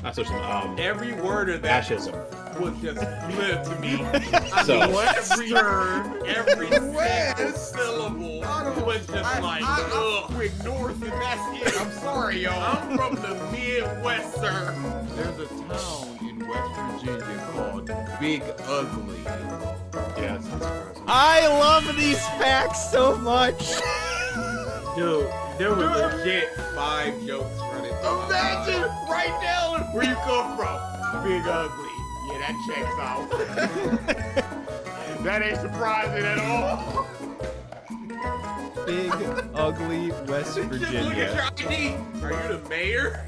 Not socialism. Every word of that Fascism. was just flipped to me. I So- mean, every single syllable was just like, ugh. Quick north, and that's it. I'm sorry, y'all. I'm from the Midwest, sir. There's a town in West Virginia called Big Ugly. Yeah, it's not surprising. I love these facts so much. Dude, there was legit 5 jokes running through my Imagine mind. right now Where you come from? Big Ugly. Yeah, that checks out. That ain't surprising at all. Big, ugly West Just look at Virginia. your ID. Are you the mayor?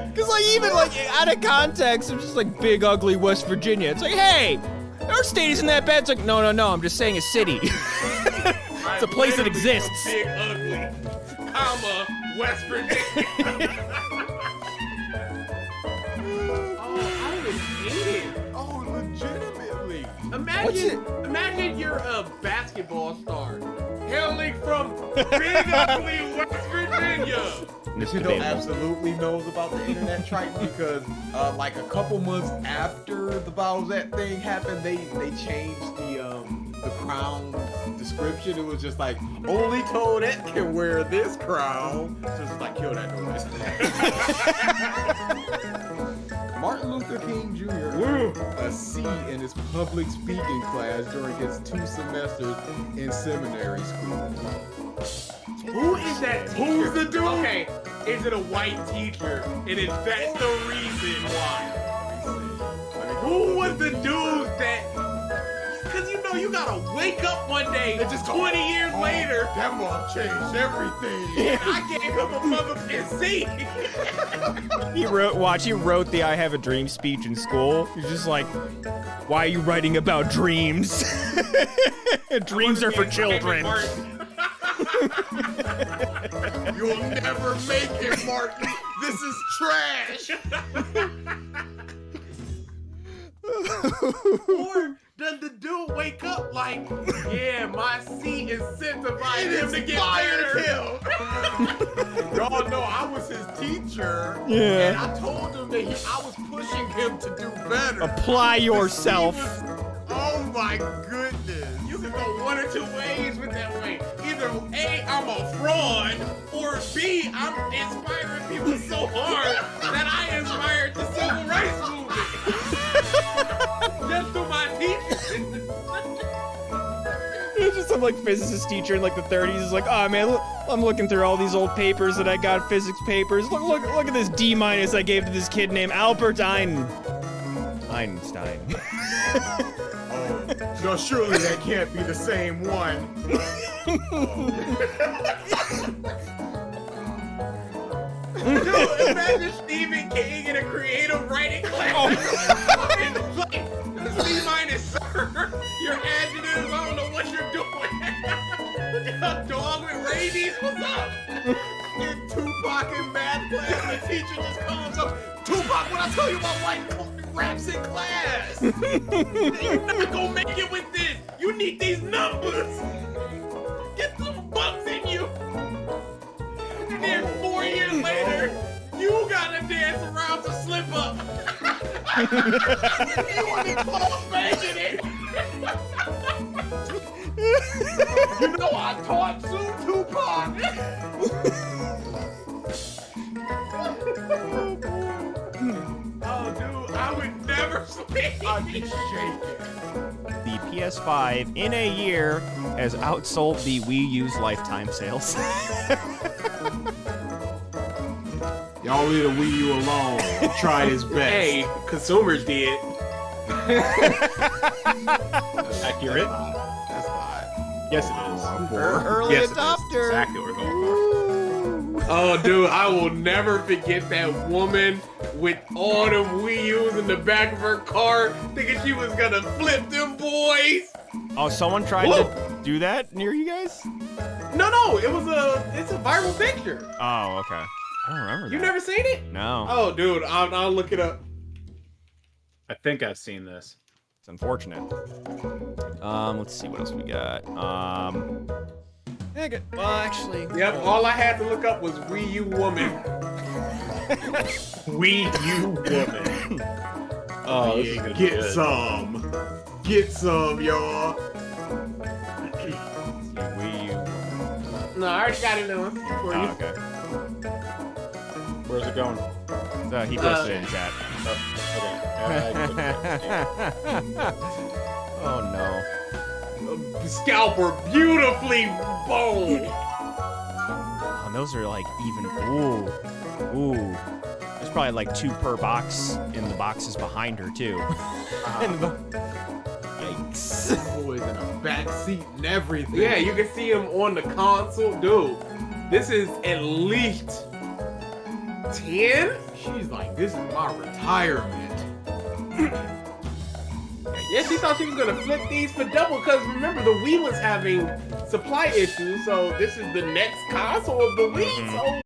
Because, like, even, like, out of context, it's just like big, ugly West Virginia. It's like, hey, our state isn't that bad. It's like, no, I'm just saying a city. It's a place that exists. Big Ugly, comma, West Virginia. Oh, I would hate it. Oh, legitimately. Imagine you're a basketball star hailing from Big Ugly, West Virginia. Nintendo absolutely knows about the internet Triton because like a couple months after the Bowsette thing happened, they changed the crown description. It was just like, only Toadette can wear this crown. So it's just like, kill that noise. Martin Luther King Jr. earned a C in his public speaking class during his 2 semesters in seminary school. Who is that teacher? Who's the dude? Okay, is it a white teacher? And is that the reason why? Who was the dude that... Because you know you gotta wake up one day, They just go, 20 years later, That mom changed everything. and I gave him a motherfucking C. He wrote the I Have a Dream speech in school. He's just like, why are you writing about dreams? Dreams are for children. You'll never make it, Martin. This is trash. Or does the dude wake up like, yeah, my C incentivized him to get better? Y'all know I was his teacher. Yeah. And I told him that I was pushing him to do better. Apply yourself. Oh my goodness. You can go one or two ways with that way. Either A, I'm a fraud, or B, I'm inspiring people so hard that I inspired the civil rights movement. Just through my teaching. It's just some like physicist teacher in like the 30s is like, oh man, look, I'm looking through all these old papers that I got, physics papers. Look at this D- I gave to this kid named Albert Einstein. Oh, no, surely that can't be the same one. Dude, imagine Stephen King in a creative writing class. And it's like, C-, sir. Your adjectives, I don't know what you're doing. A dog with rabies, what's up? In Tupac in math class, the teacher just comes up, Tupac, what I tell you about white raps in class? You're not gonna make it with this. You need these numbers. Get some bucks in you. And then 4 years later, you gotta dance around to slip up. You want to close making it. You know I taught Sue Tupac. Oh, dude, I would never sleep. I'd be shaking. The PS5 in a year has outsold the Wii U's lifetime sales. Y'all leave the Wii U alone. He tried his best. Hey, consumers did. Accurate. That's not. Yes, it is. Early Yes, it is. adopter. Exactly what we're going for. Oh, dude, I will never forget that woman with all them Wii U's in the back of her car, thinking she was gonna flip them boys. Oh, someone tried to do that near you guys? No, it's a viral picture. Oh, okay. I don't remember that. You never seen it? No. Oh, dude, I'll look it up. I think I've seen this. It's unfortunate. Let's see what else we got. Well, actually. Yep, all I had to look up was Wii U woman. Wii U woman. Oh, this is gonna be Get good. some. Get some, y'all. No, I already got it done for you. Oh, okay. Where's it going? He posted it in chat. Okay. Oh no. Scalper beautifully boned. Oh, and those are like even. Ooh. There's probably like 2 per box in the boxes behind her too. Yikes. Boys in a back seat and everything. Yeah, you can see him on the console. Dude, this is at least 10? She's like, this is my retirement. Yeah, she thought she was gonna flip these for double because remember the Wii was having supply issues, so this is the next console of the Wii. So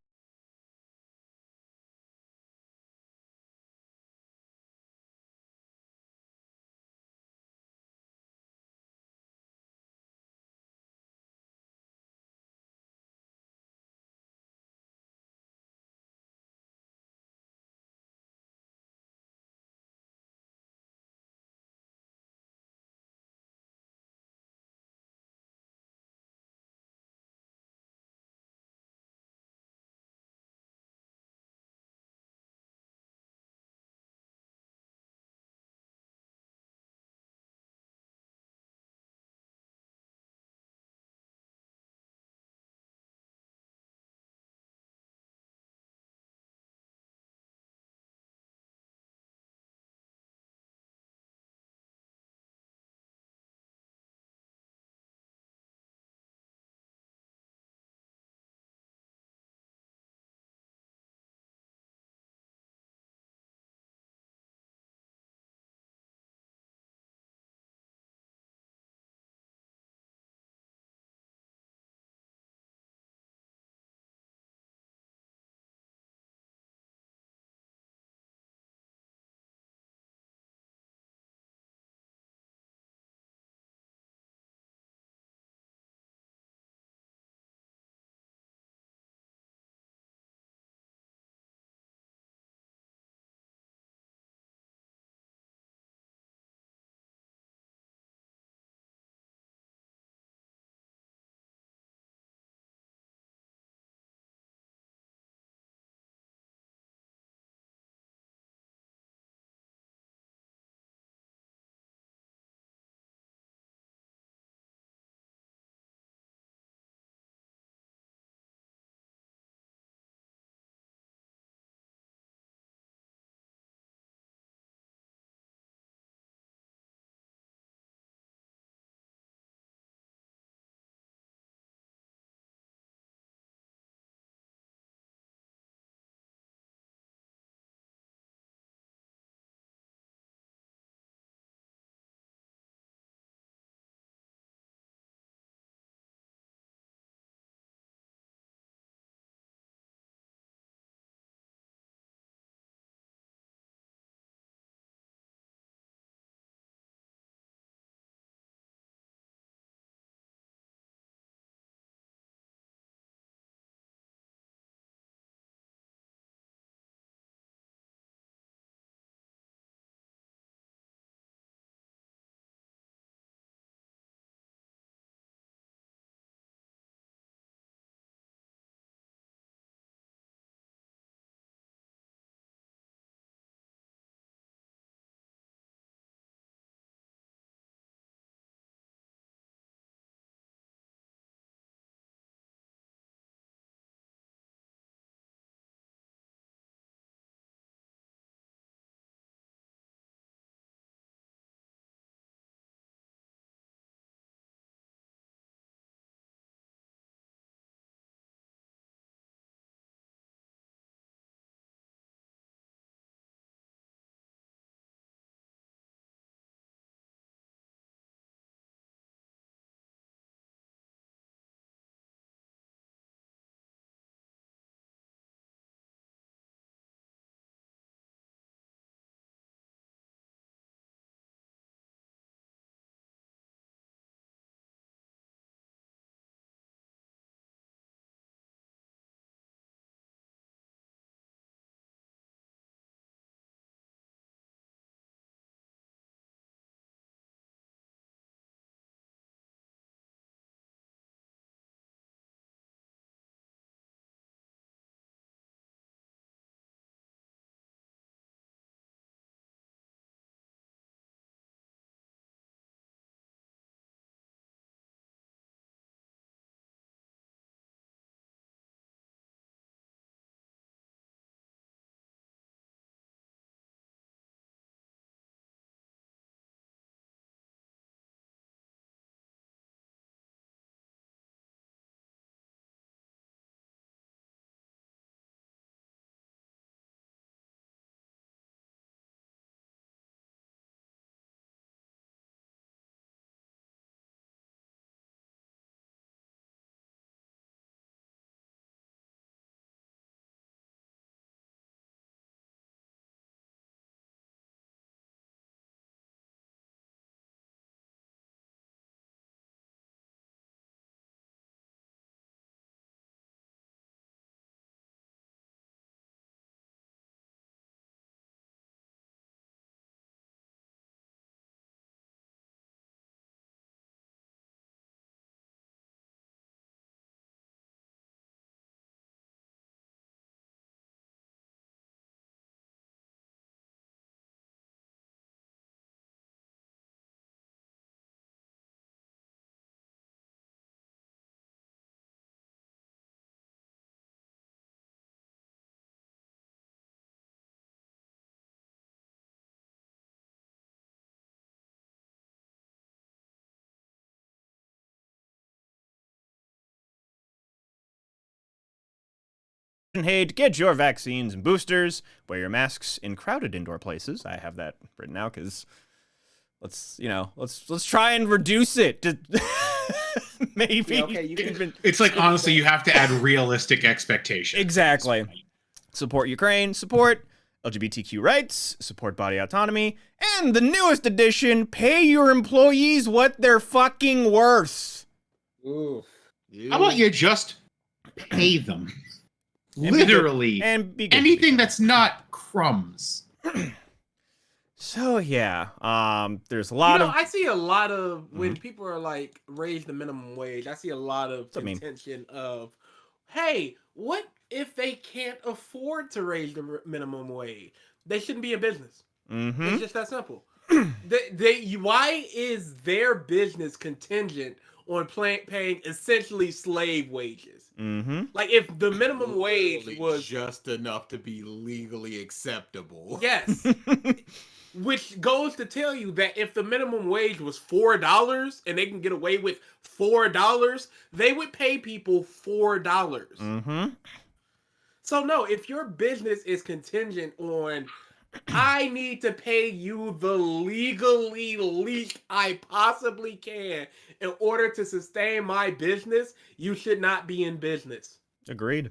Aid, get your vaccines and boosters. Wear your masks in crowded indoor places. I have that written out because let's try and reduce it to maybe. Yeah, okay, you can. It's like, honestly, you have to add realistic expectations. Exactly. Support Ukraine, support LGBTQ rights, support body autonomy, and the newest addition, pay your employees what they're fucking worth. Ooh. How about you just pay them? And Literally. And be good anything that's not crumbs. So yeah, there's a lot of. I see a lot of when people are like raise the minimum wage. I see a lot of contention of, hey, what if they can't afford to raise the minimum wage? They shouldn't be in business. Mm-hmm. It's just that simple. Why is their business contingent on paying essentially slave wages? Mm-hmm. Like if the minimum wage was just enough to be legally acceptable. Yes. Which goes to tell you that if the minimum wage was $4 and they can get away with $4, they would pay people $4. Mm-hmm. So no, if your business is contingent on, I need to pay you the legally least I possibly can in order to sustain my business, you should not be in business. Agreed.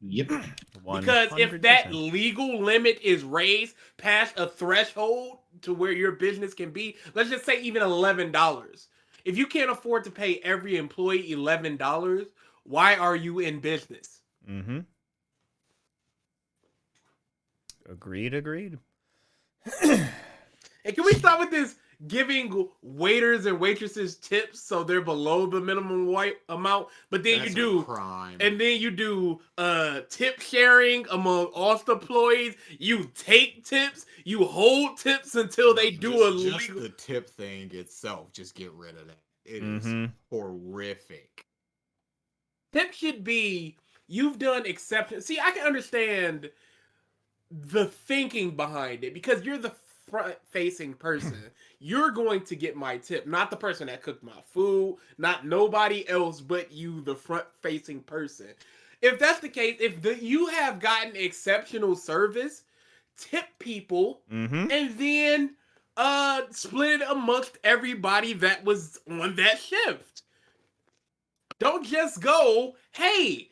Yep. 100%. Because if that legal limit is raised past a threshold to where your business can be, let's just say even $11. If you can't afford to pay every employee $11, why are you in business? Mm-hmm. Agreed. And can we stop with this giving waiters and waitresses tips so they're below the minimum amount, but then That's you do a crime. and then you do tip sharing among all the employees. You take tips, you hold tips until they do a just legal. the tip thing itself. Just get rid of that. It Mm-hmm. is horrific. Tip should be you've done exceptions. See, I can understand the thinking behind it because you're the front-facing person. You're going to get my tip, not the person that cooked my food, not nobody else but you, the front-facing person. If that's the case, you have gotten exceptional service, tip people, Mm-hmm. and then split it amongst everybody that was on that shift. Don't just go, hey,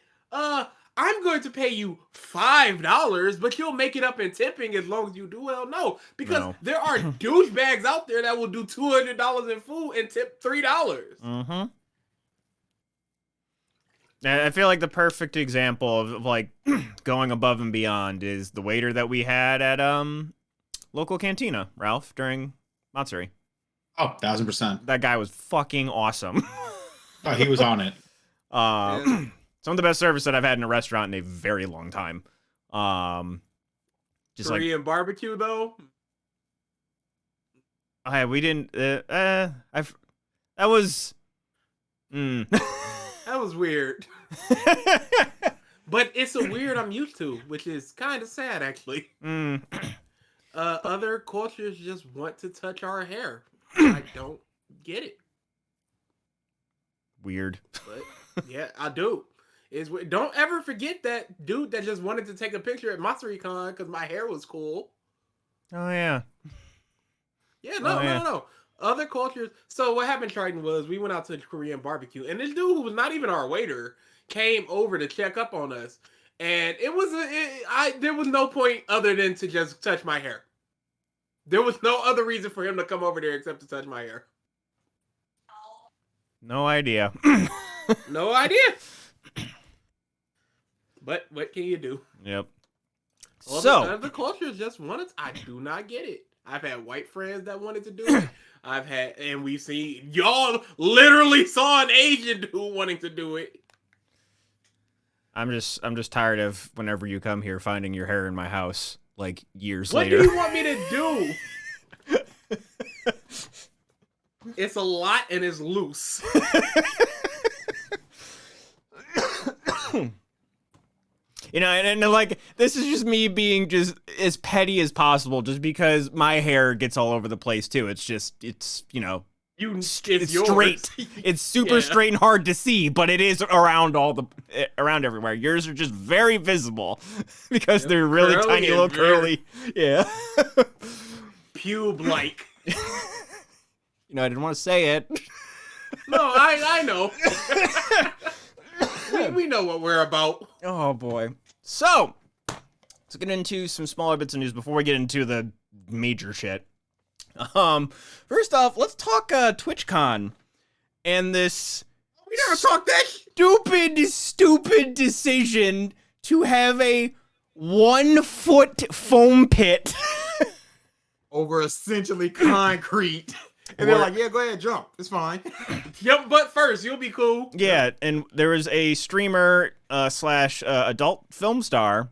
I'm going to pay you $5, but you'll make it up in tipping as long as you do well. No, because there are douchebags out there that will do $200 in food and tip $3. Mm-hmm. I feel like the perfect example of like going above and beyond is the waiter that we had at local cantina, Ralph, during Matsuri. Oh, 1000%. That guy was fucking awesome. Oh, he was on it. Some of the best service that I've had in a restaurant in a very long time. Just Korean barbecue though. We didn't. That was. That was weird. But it's a weird I'm used to, which is kind of sad actually. Other cultures just want to touch our hair. I don't get it. Weird. But yeah, I do. Don't ever forget that dude that just wanted to take a picture at MatsuriCon because my hair was cool. Oh yeah. Yeah, no. Other cultures. So what happened, Triton, was we went out to Korean barbecue, and this dude who was not even our waiter came over to check up on us, and there was no point other than to just touch my hair. There was no other reason for him to come over there except to touch my hair. No idea. No idea. But what can you do? Yep. Other cultures just wanted. I do not get it. I've had white friends that wanted to do it. And we've seen y'all literally saw an Asian dude wanting to do it. I'm just tired of whenever you come here finding your hair in my house like years What later. do you want me to do? It's a lot and it's loose. You know, and like, this is just me being just as petty as possible just because my hair gets all over the place, too. It's just, you know, It's it's yours. straight. It's super Yeah. straight and hard to see, but it is around around everywhere. Yours are just very visible because Yep, they're really curly tiny, and little very- curly. Yeah. Pube-like. You know, I didn't want to say it. No, I know. we know what we're about. Oh boy. So, let's get into some smaller bits of news before we get into the major shit. First off, let's talk TwitchCon and this We never talked that. stupid decision to have a 1 foot foam pit. Over essentially concrete. And they're like, yeah, go ahead, jump. It's fine. Yep, but first, you'll be cool. Yeah, and there was a streamer slash adult film star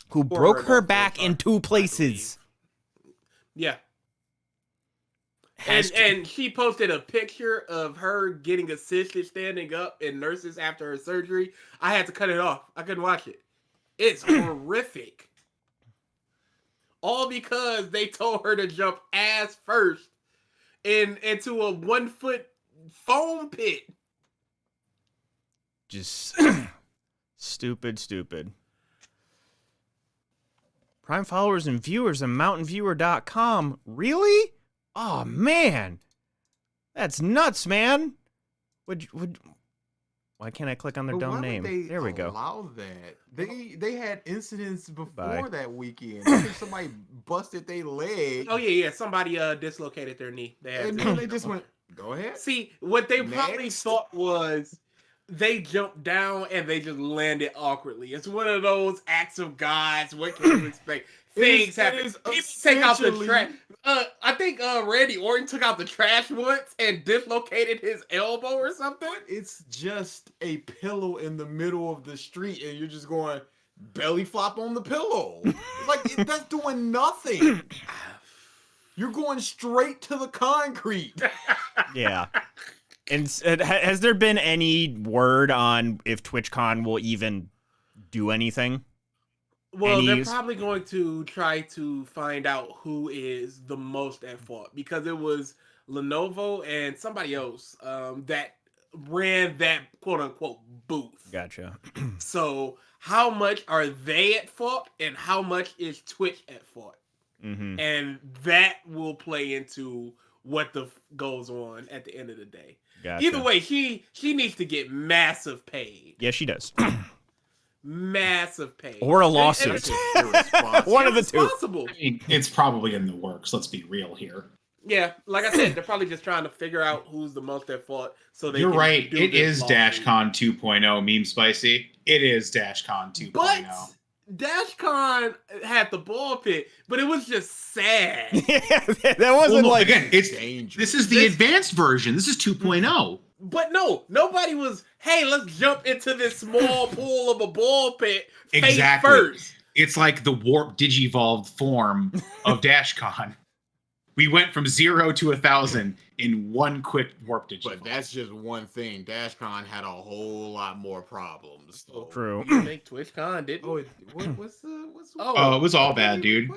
who broke her adult back film in star, 2 places. Yeah. Has to- And she posted a picture of her getting assisted standing up and nurses after her surgery. I had to cut it off. I couldn't watch it. It's horrific. All because they told her to jump ass first into a 1 foot foam pit. Just stupid. Prime followers and viewers on mountainviewer.com. Really? Oh man. That's nuts, man. Why can't I click on their But dumb why would name? they There we go. allow that? They had incidents before Bye. that weekend. I think somebody busted their leg. Oh yeah. Somebody dislocated their knee. They had And to- then they just went, go ahead. See, what they probably Next. thought was they jumped down and they just landed awkwardly. It's one of those acts of gods. What can you expect? Things happen. it is People take out the essentially- trash. I think Randy Orton took out the trash once and dislocated his elbow or something. It's just a pillow in the middle of the street, and you're just going belly flop on the pillow. That's doing nothing. You're going straight to the concrete. Yeah. And has there been any word on if TwitchCon will even do anything? Well, they're Any- probably going to try to find out who is the most at fault because it was Lenovo and somebody else that ran that quote unquote booth. Gotcha. So, how much are they at fault and how much is Twitch at fault? Mm-hmm. And that will play into what goes on at the end of the day. Gotcha. Either way, she needs to get massive paid. Yeah, she does. Massive paid. Or a And- lawsuit. and- One of the two. Irresponsible. I mean, it's probably in the works. Let's be real here. Yeah, like I said, they're probably just trying to figure out who's the most at fault. So they You're can right. do It this is lawsuit. DashCon 2.0 meme spicy. It is DashCon 2.0. But DashCon had the ball pit, but it was just sad. Yeah, that wasn't Well, no, like again, it's Dangerous. this is the advanced version. This is 2.0. But no, nobody was, hey, let's jump into this small pool of a ball pit face Exactly. first. It's like the warp digivolved form of DashCon. We went from 0 to 1,000 in one quick warp digivolve. But that's just one thing. DashCon had a whole lot more problems. So. true. You make TwitchCon, didn't Oh, you? what's Oh, it was all bad, dude.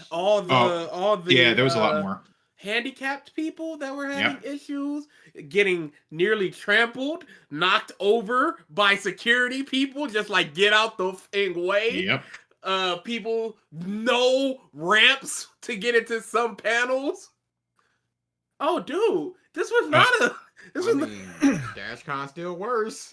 All the Yeah, there was a lot more. handicapped people that were having issues, getting nearly trampled, knocked over by security people, just like get out the thing way. Yep. People no ramps to get into some panels. Oh, dude, this was not a. This was. DashCon still worse.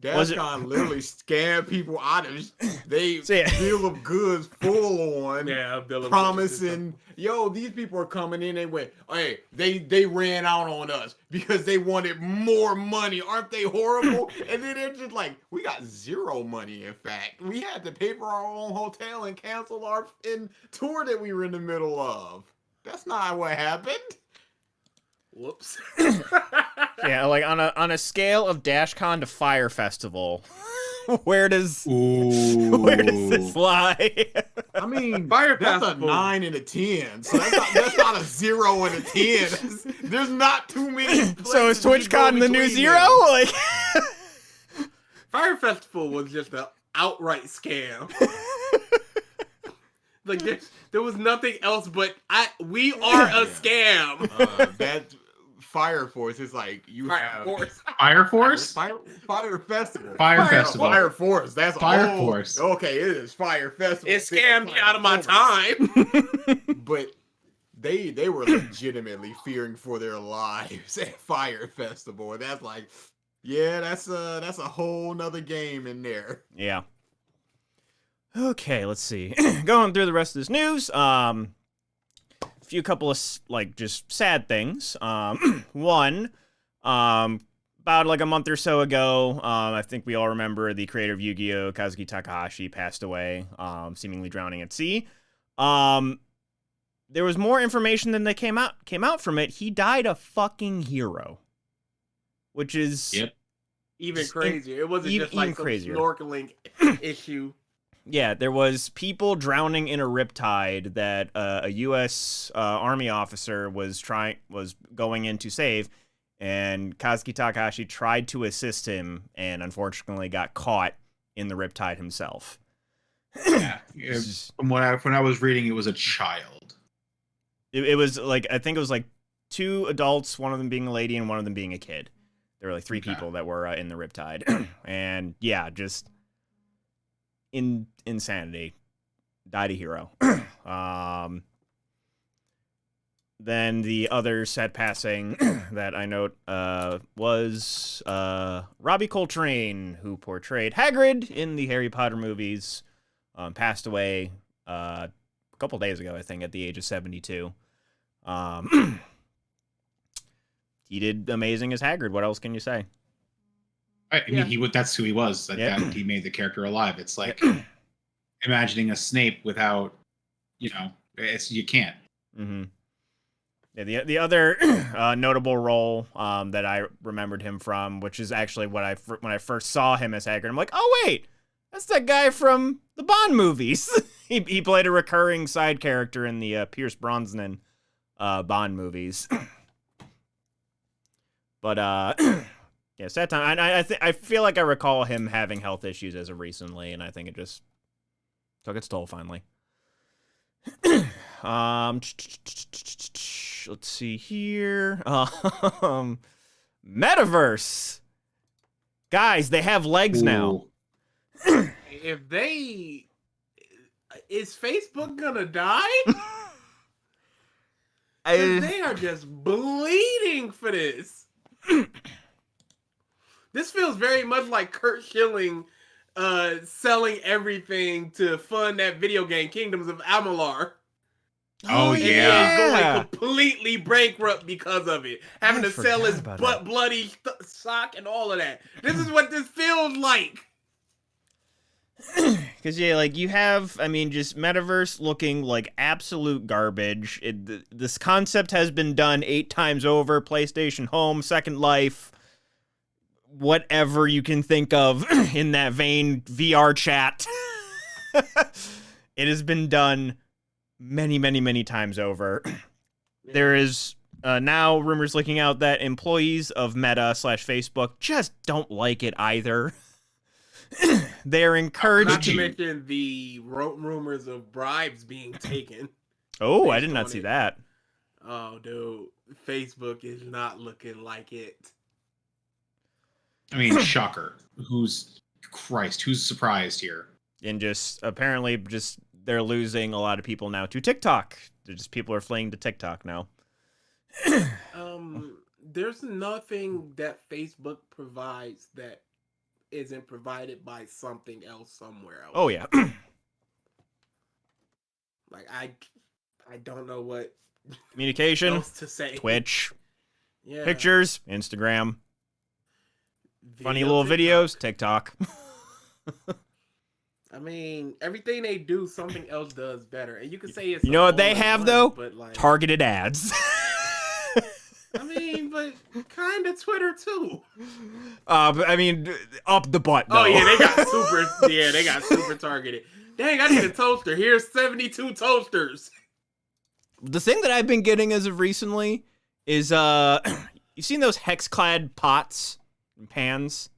Was it- DashCon literally scammed people out of they So, yeah. bill of goods full on. Yeah, Bill of Promising, yo, these people are coming in. They went, hey, they ran out on us because they wanted more money. Aren't they horrible? And then they're just like, we got zero money. In fact, we had to pay for our own hotel and cancel our tour that we were in the middle of. That's not what happened. Whoops. Yeah, like on a scale of DashCon to Fire Festival, where does this lie? I mean, Fire that's Festival. a 9 and a 10. So that's not a 0 and a 10. There's not too many. So is places you go TwitchCon the new between zero? them. Like, Fire Festival was just an outright scam. Like there was nothing else but we are a scam. That Fire Force is like you Fire have Force. Fire Force? Fire Festival. Fire Festival. Fire Force. That's Fire Force. Okay, it is Fire Festival. It scammed me out of my time. But they were legitimately fearing for their lives at Fire Festival. And that's like, yeah, that's a whole nother game in there. Yeah. Okay, let's see. Going through the rest of this news, few couple of like just sad things. One, about like a month or so ago, I think we all remember the creator of Yu-Gi-Oh, Kazuki Takahashi, passed away, seemingly drowning at sea. There was more information than came out from it. He died a fucking hero, which is even crazier. It wasn't just like some snorkeling issue. Yeah, there was people drowning in a riptide that a U.S. Army officer was going in to save, and Kazuki Takahashi tried to assist him, and unfortunately got caught in the riptide himself. Yeah, from when I was reading, it was a child. It was like, I think it was like 2 adults, one of them being a lady and one of them being a kid. There were like 3 people that were in the riptide, and yeah, just insanity. Died a hero. Then the other sad passing that I note was Robbie Coltrane, who portrayed Hagrid in the Harry Potter movies, passed away a couple days ago, I think, at the age of 72. He did amazing as Hagrid. What else can you say? I mean, that's who he was. That he made the character alive. It's like imagining a Snape without, you can't. Mm-hmm. Yeah, the other notable role that I remembered him from, which is actually when I first saw him as Hagrid, I'm like, oh wait, that's that guy from the Bond movies. he played a recurring side character in the Pierce Brosnan Bond movies. But yeah, sad time. I feel like I recall him having health issues as of recently, and I think it just took its toll finally. Let's see here. Metaverse. Guys, they have legs now. If is Facebook gonna die? 'Cause they are just bleeding for this. This feels very much like Kurt Schilling selling everything to fund that video game Kingdoms of Amalur. Oh, yeah. Going completely bankrupt because of it. Having to sell his bloody sock and all of that. This is what this feels like. Because, yeah, like, you have, I mean, just Metaverse looking like absolute garbage. This concept has been done 8 times over. PlayStation Home, Second Life, whatever you can think of in that vein, VR chat. It has been done many, many, many times over. There is now rumors leaking out that employees of Meta/Facebook just don't like it either. They're encouraged. Not to mention the rumors of bribes being taken. Oh, I did not see that. Oh, dude. Facebook is not looking like it. I mean, shocker. Who's surprised here? And just apparently they're losing a lot of people now to TikTok. People are fleeing to TikTok now. There's nothing that Facebook provides that isn't provided by something else somewhere else. Oh yeah. Like I don't know what communication else to say. Twitch. Yeah. Pictures, Instagram. Funny little videos, TikTok. I mean, everything they do, something else does better. And you can say it's... You know what they have, though? But like, targeted ads. I mean, but kind of Twitter, too. But I mean, up the butt, though. Oh, yeah, they got super targeted. Dang, I need a toaster. Here's 72 toasters. The thing that I've been getting as of recently is, you've seen those hex-clad pots and pans?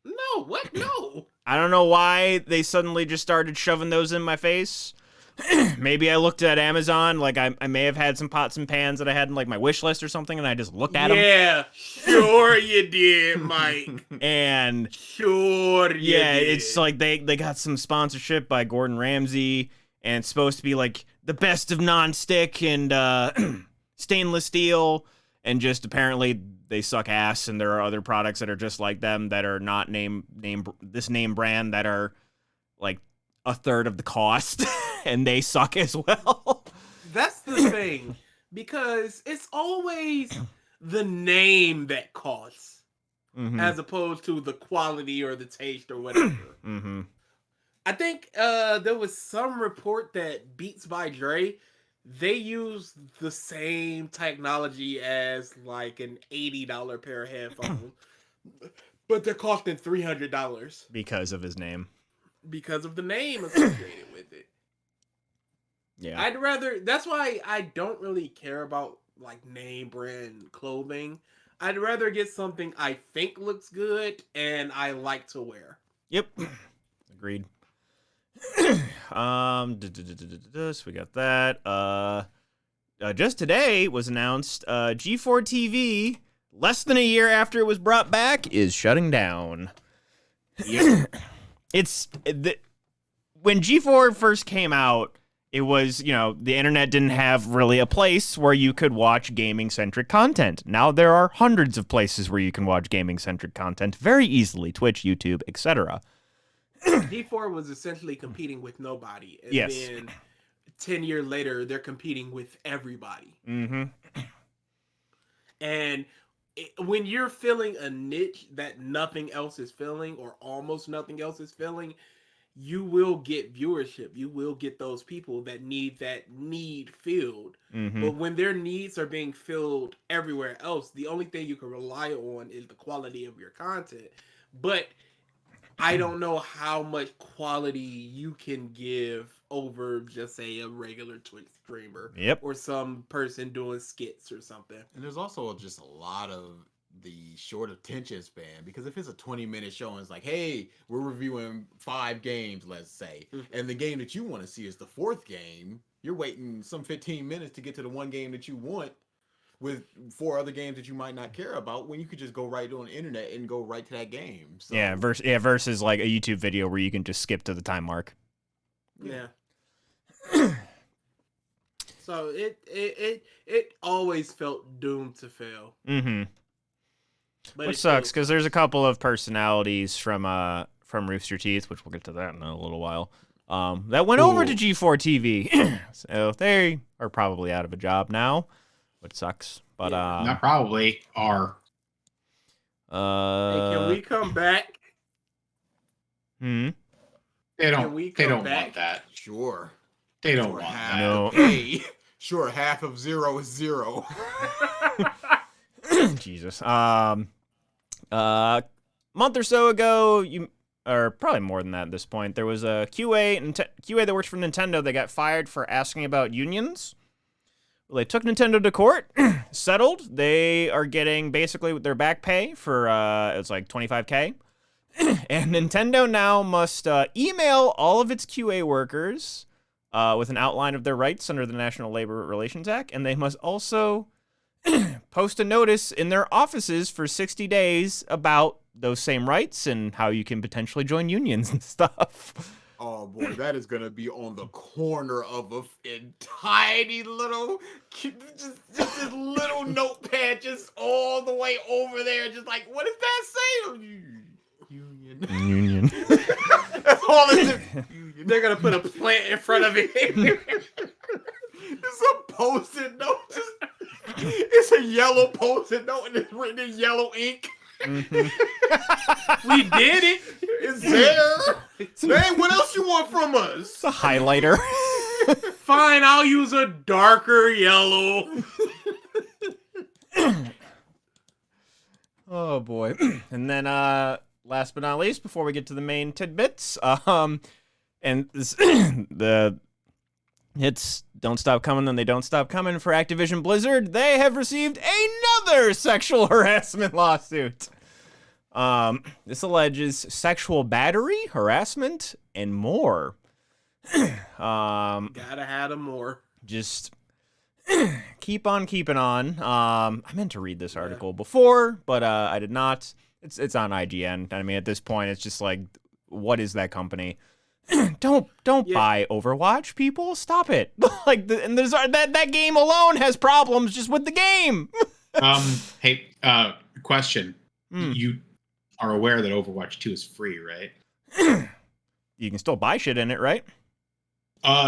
No, what? No. I don't know why they suddenly just started shoving those in my face, maybe I looked at Amazon, like I may have had some pots and pans that I had in like my wish list or something, and I just looked at them. Yeah, sure you did, Mike. And Sure you did. it's like they got some sponsorship by Gordon Ramsay, and it's supposed to be like the best of non-stick and stainless steel, and just apparently they suck ass, and there are other products that are just like them that are not name brand that are like a third of the cost and they suck as well. That's the thing, because it's always the name that costs, as opposed to the quality or the taste or whatever. I think there was some report that Beats by Dre, they use the same technology as like an $80 pair of headphones, but they're costing $300 because of his name. Because of the name associated with it. Yeah. I'd rather, that's why I don't really care about like name brand clothing. I'd rather get something I think looks good and I like to wear. Yep. Agreed. So we got that. Just today was announced G4 TV, less than a year after it was brought back, is shutting down. Yep. When G4 first came out, it was, the internet didn't have really a place where you could watch gaming-centric content. Now there are hundreds of places where you can watch gaming-centric content very easily. Twitch, YouTube, etc. G4 was essentially competing with nobody. And yes. then 10 years later, they're competing with everybody. And when you're filling a niche that nothing else is filling, or almost nothing else is filling, you will get viewership. You will get those people that need that need filled. But when their needs are being filled everywhere else, the only thing you can rely on is the quality of your content. But I don't know how much quality you can give over just say a regular Twitch streamer. Yep. Or some person doing skits or something. And there's also just a lot of the short attention span, because if it's a 20-minute show and it's like, hey, we're reviewing 5 games, let's say, and the game that you want to see is the 4th game, you're waiting some 15 minutes to get to the one game that you want with 4 other games that you might not care about, when you could just go right on the internet and go right to that game. So, versus like a YouTube video where you can just skip to the time mark. Yeah. So it always felt doomed to fail. But Which sucks, because there's a couple of personalities from Rooster Teeth, which we'll get to that in a little while, that went over to G4 TV. So they are probably out of a job now, which sucks. But not probably are. Hey, can we come back? They don't back? want that. Sure. They don't want half that. No. Hey, sure, half of 0 is 0. Jesus. Month or so ago, or probably more than that at this point, there was a QA that works for Nintendo that got fired for asking about unions. Well, they took Nintendo to court, settled. They are getting basically their back pay for it's like $25K. And Nintendo now must email all of its QA workers with an outline of their rights under the National Labor Relations Act, and they must also post a notice in their offices for 60 days about those same rights and how you can potentially join unions and stuff. Oh boy, that is gonna be on the corner of a tiny little, just this little notepad, just all the way over there, just like, what does that say? Union. That's all it is. They're gonna put a plant in front of it. It's a post-it note. It's a yellow post-it note, and it's written in yellow ink. We did it. It's there. Man, what else you want from us? It's a highlighter. Fine, I'll use a darker yellow. Oh boy. And then last but not least, before we get to the main tidbits, and this, the hits don't stop coming, and they don't stop coming for Activision Blizzard. They have received another sexual harassment lawsuit. This alleges sexual battery, harassment, and more. Gotta have them more. Just keep on keeping on. I meant to read this article before, but I did not. It's on IGN. I mean, at this point, it's just like, what is that company? Don't buy Overwatch, people. Stop it. And there's that game alone has problems just with the game. Hey, question. You are aware that Overwatch 2 is free, right? You can still buy shit in it, right?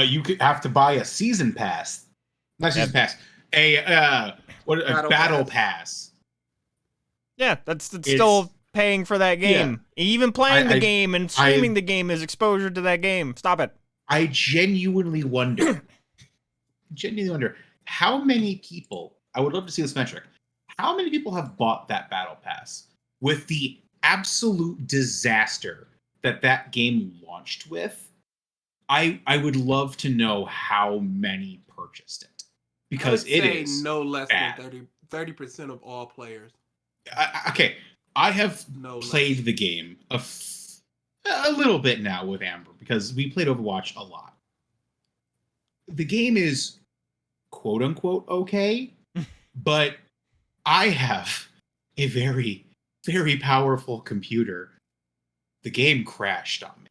You could have to buy a season pass. Not season pass. A battle pass. Yeah, that's still paying for that game. Yeah. Even playing the game and streaming the game is exposure to that game. Stop it. I genuinely wonder how many people, I would love to see this metric, how many people have bought that battle pass with the absolute disaster that game launched with? I would love to know how many purchased it, because it is no less bad. than 30% of all players. Okay, I have played the game a little bit now with Amber, because we played Overwatch a lot. The game is quote unquote okay, but I have a very, very powerful computer. The game crashed on me.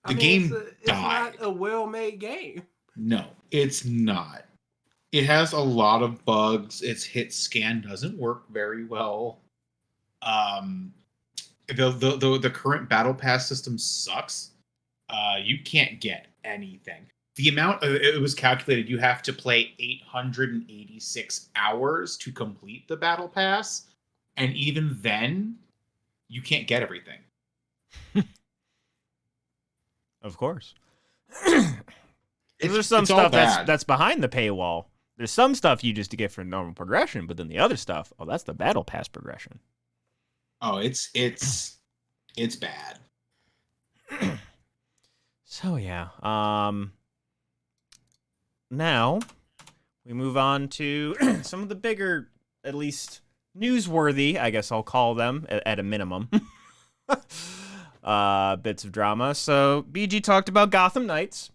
The game died. It's not a well-made game. No, it's not. It has a lot of bugs. Its hit scan doesn't work very well. The current battle pass system sucks. You can't get anything. The amount it was calculated, you have to play 886 hours to complete the battle pass, and even then, you can't get everything. Of course. There's some stuff that's behind the paywall. There's some stuff you just get for normal progression, but then the other stuff, that's the battle pass progression. Oh, it's bad. So yeah. Now we move on to some of the bigger, at least newsworthy, I guess I'll call them at a minimum. Bits of drama. So BG talked about Gotham Knights.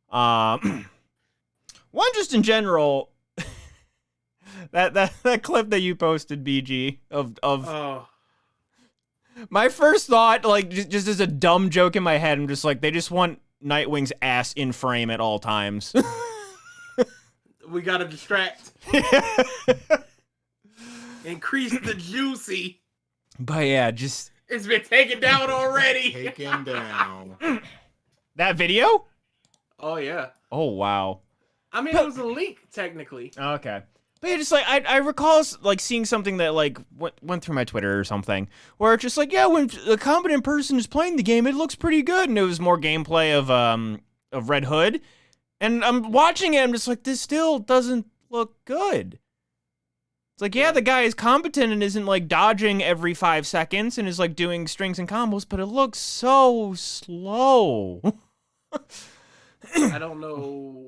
One, just in general, that clip that you posted, BG, of my first thought, like, just as a dumb joke in my head, I'm just like, they just want Nightwing's ass in frame at all times. We gotta distract. Increase the juicy. But yeah, just... It's been taken down already. Taken down. That video? Oh, yeah. Oh, wow. I mean, it was a leak, technically. Okay. But yeah, just like, I recall like seeing something that like went through my Twitter or something, where it's just like, yeah, when a competent person is playing the game, it looks pretty good. And it was more gameplay of Red Hood. And I'm watching it, I'm just like, this still doesn't look good. It's like, yeah, the guy is competent and isn't like dodging every 5 seconds and is like doing strings and combos, but it looks so slow. I don't know.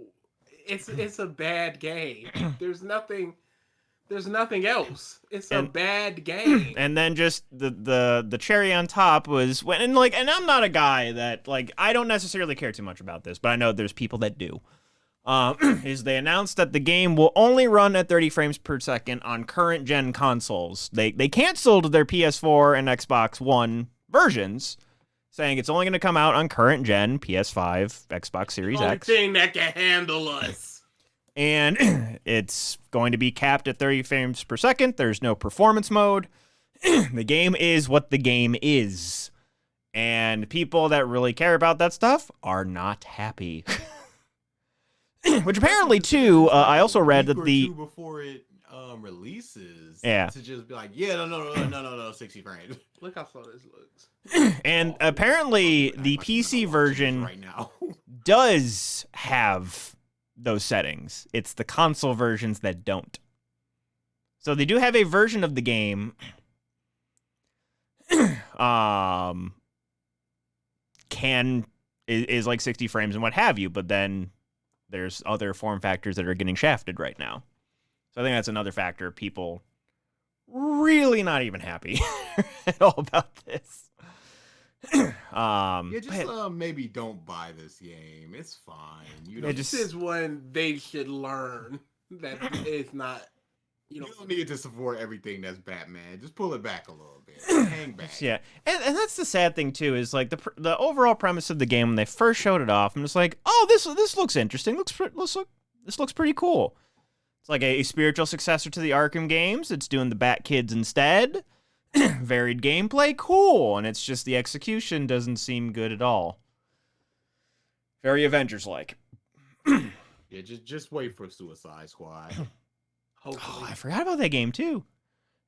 It's a bad game. There's nothing else. It's a bad game. And then just the cherry on top was when, and I'm not a guy that, like, I don't necessarily care too much about this, but I know there's people that do. Is they announced that the game will only run at 30 frames per second on current gen consoles. They canceled their PS4 and Xbox One versions, saying it's only going to come out on current gen PS5, Xbox Series X. Only thing that can handle us. And it's going to be capped at 30 frames per second. There's no performance mode. The game is what the game is. And people that really care about that stuff are not happy. Which apparently, too, I also read that the... before it releases, yeah, to just be like, yeah, no, 60 frames. Look how slow this looks. And apparently, the PC version right now does have those settings. It's the console versions that don't. So they do have a version of the game is like 60 frames and what have you, but then there's other form factors that are getting shafted right now. So I think that's another factor. People really not even happy at all about this. Yeah, just but maybe don't buy this game. It's fine. You it don't. just- This is when they should learn that it's not. You don't need to support everything that's Batman. Just pull it back a little bit. Hang back. yeah, and that's the sad thing too is like the overall premise of the game when they first showed it off. I'm just like, oh, this looks interesting. This looks pretty cool. It's like a spiritual successor to the Arkham games. It's doing the Bat Kids instead. Varied gameplay, cool, and it's just the execution doesn't seem good at all. Very Avengers-like. Yeah, just wait for Suicide Squad. Hopefully. Oh, I forgot about that game too.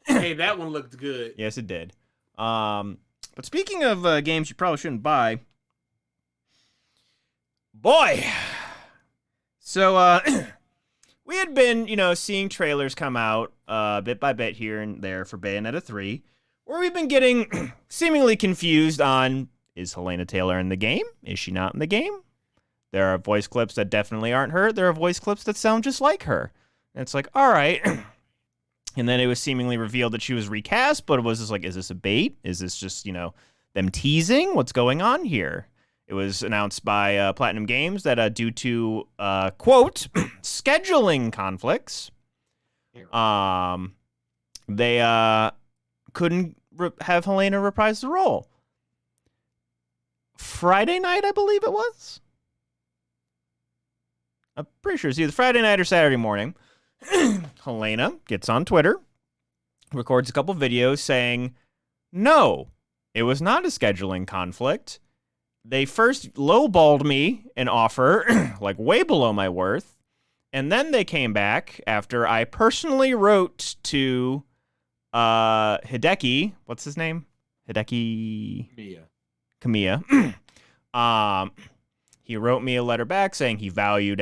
Hey, that one looked good. Yes, it did. But speaking of games you probably shouldn't buy, boy. So we had been, seeing trailers come out bit by bit here and there for Bayonetta 3, where we've been getting seemingly confused on, is Helena Taylor in the game? Is she not in the game? There are voice clips that definitely aren't her. There are voice clips that sound just like her. And it's like, all right. And then it was seemingly revealed that she was recast, but it was just like, is this a bait? Is this just, them teasing? What's going on here? It was announced by Platinum Games that due to, quote, scheduling conflicts, they couldn't have Helena reprise the role. Friday night, I believe it was. I'm pretty sure it's either Friday night or Saturday morning. Helena gets on Twitter, records a couple videos saying, no, it was not a scheduling conflict. They first lowballed me an offer, like way below my worth, and then they came back after I personally wrote to Hideki, what's his name? Hideki Kamiya. He wrote me a letter back saying he valued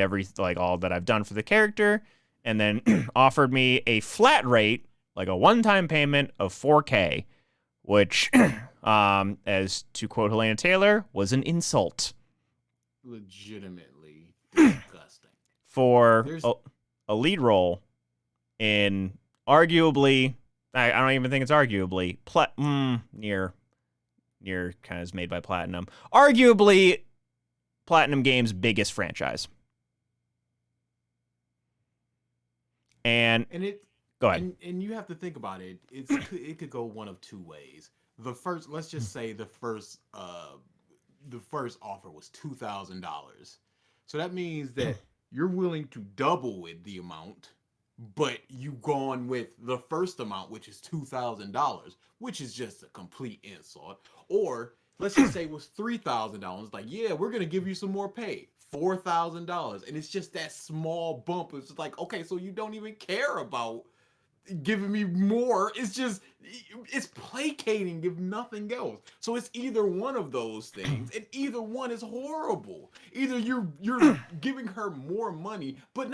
all that I've done for the character, and then offered me a flat rate, like a one-time payment of $4K, which, as to quote Helena Taylor, was an insult. Legitimately disgusting. For a lead role in arguably, I don't even think it's arguably, near kind of is made by Platinum, arguably Platinum Games' biggest franchise. And it go ahead. And you have to think about it. It could go one of two ways. Let's just say the first offer was $2,000. So that means that you're willing to double it the amount, but you've gone with the first amount, which is $2,000, which is just a complete insult. Or let's just say it was $3,000. Like, yeah, we're gonna give you some more pay. $4,000, and it's just that small bump. It's just like, okay, so you don't even care about giving me more. It's placating if nothing else. So it's either one of those things, and either one is horrible. Either you're giving her more money, but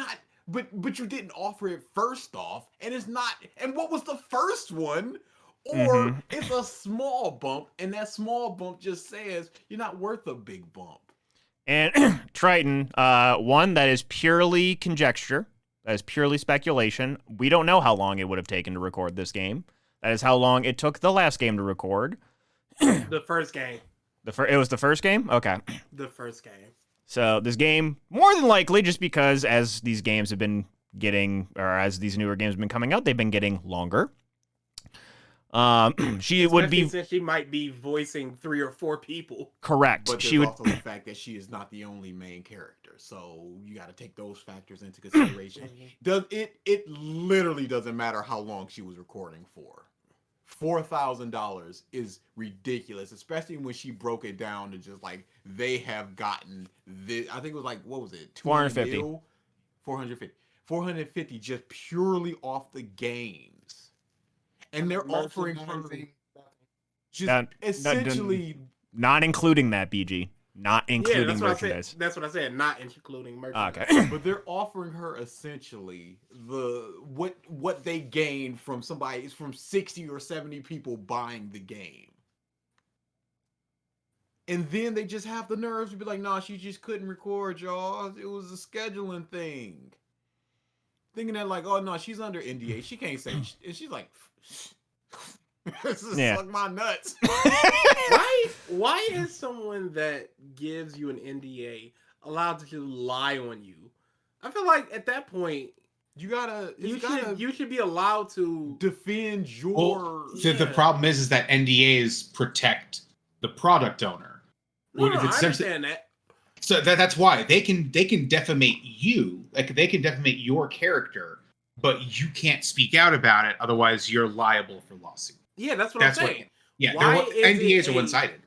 you didn't offer it first off, and it's not. And what was the first one? Or it's a small bump, and that small bump just says you're not worth a big bump. And Triton, one that is purely conjecture, that is purely speculation. We don't know how long it would have taken to record this game. That is how long it took the last game to record. The first game. It was the first game? Okay. The first game. So this game, more than likely, just because as these games have been getting, or as these newer games have been coming out, they've been getting longer. She would be, since she might be voicing 3 or 4 people. Correct. But she there's would also the fact that she is not the only main character, so you got to take those factors into consideration. It literally doesn't matter how long she was recording for. $4,000 is ridiculous, especially when she broke it down to just like they have gotten this. I think it was like, what was it? 450. 450 just purely off the games. And they're offering her just essentially not including that, BG. Not including that's merchandise. That's what I said, not including merchandise. Okay. But they're offering her essentially what they gain from 60 or 70 people buying the game. And then they just have the nerves to be like, nah, she just couldn't record, y'all. It was a scheduling thing. Thinking that like, oh no, she's under NDA. She can't say. And she's like, Yeah. Suck my nuts. Why is someone that gives you an NDA allowed to just lie on you? I feel like at that point You gotta you should be allowed to defend your. Well, the problem is that NDAs protect the product owner. No, What no, if I it's essentially- understand that. So that's why they can defamate you, like they can defamate your character, but you can't speak out about it. Otherwise, you're liable for lawsuit. Yeah, that's what That's I'm what. saying. Yeah, Why is NDAs it are one-sided.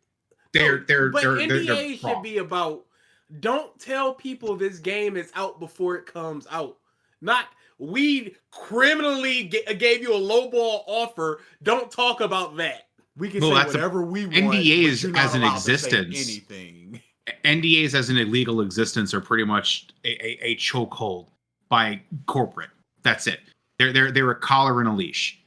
They're but NDAs they're should wrong. be about don't tell people this game is out before it comes out. Not we criminally gave you a lowball offer. Don't talk about that. We can Well, say that's whatever we want. NDAs but you're not as an allowed to say existence. anything. NDAs as an illegal existence are pretty much a chokehold by corporate. That's it. They're a collar and a leash.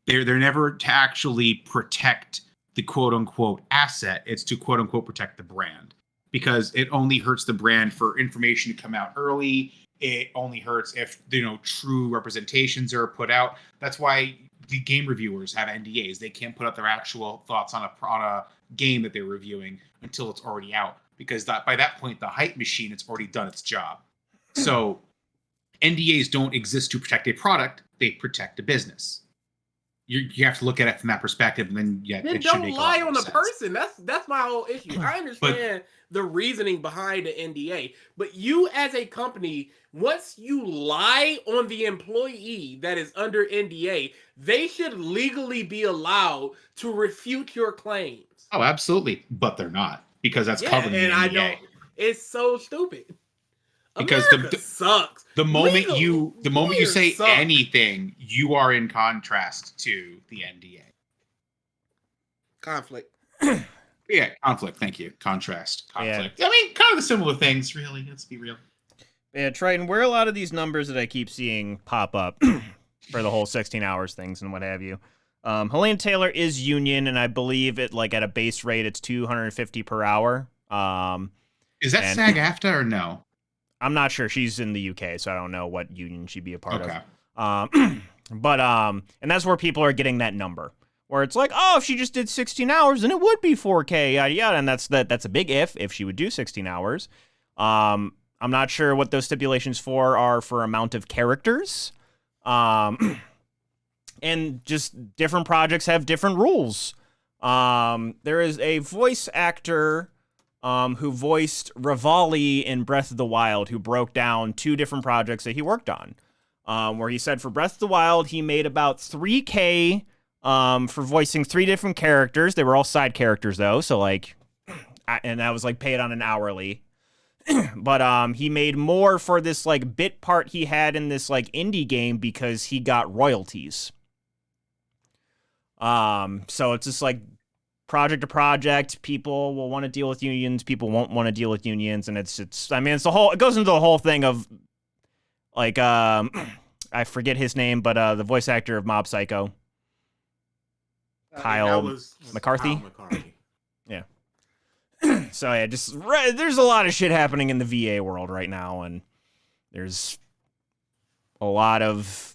They're never to actually protect the quote unquote asset. It's to quote unquote protect the brand, because it only hurts the brand for information to come out early. It only hurts if true representations are put out. That's why the game reviewers have NDAs. They can't put out their actual thoughts on a game that they're reviewing until it's already out, because by that point the hype machine has already done its job. So NDAs don't exist to protect a product; they protect a business. You have to look at it from that perspective, and then Then it should don't make a lie lot on more the sense. person. That's my whole issue. I understand the reasoning behind the NDA, but you as a company, once you lie on the employee that is under NDA, they should legally be allowed to refute your claims. Oh, absolutely, but they're not, because that's covered in the NDA. I don't. It's so stupid. Because America sucks. The moment you Lawyers say suck. anything, you are in contrast to the NDA. Conflict. Yeah, conflict. Thank you. Conflict. Yeah. I mean, kind of the similar things, really. Let's be real. Yeah, Triton, where are a lot of these numbers that I keep seeing pop up for the whole 16 hours things and what have you? Helene Taylor is union, and I believe it at a base rate it's $250 per hour. Is that SAG-AFTRA or no? I'm not sure. She's in the UK, so I don't know what union she'd be a part Okay. of. But and that's where people are getting that number, where it's like, oh, if she just did 16 hours, then it would be 4K, yada yada. And that's a big if she would do 16 hours. I'm not sure what those stipulations are for amount of characters. And just different projects have different rules. There is a voice actor who voiced Rivali in Breath of the Wild, who broke down 2 different projects that he worked on, where he said for Breath of the Wild, he made about $3K for voicing 3 different characters. They were all side characters, though, so, and that was, paid on an hourly. But he made more for this, bit part he had in this, indie game because he got royalties. So it's just, project to project, people will want to deal with unions, people won't want to deal with unions, and it's it goes into the whole thing of I forget his name, but the voice actor of Mob Psycho, Kyle McCarthy. Yeah. So yeah, there's a lot of shit happening in the VA world right now, and there's a lot of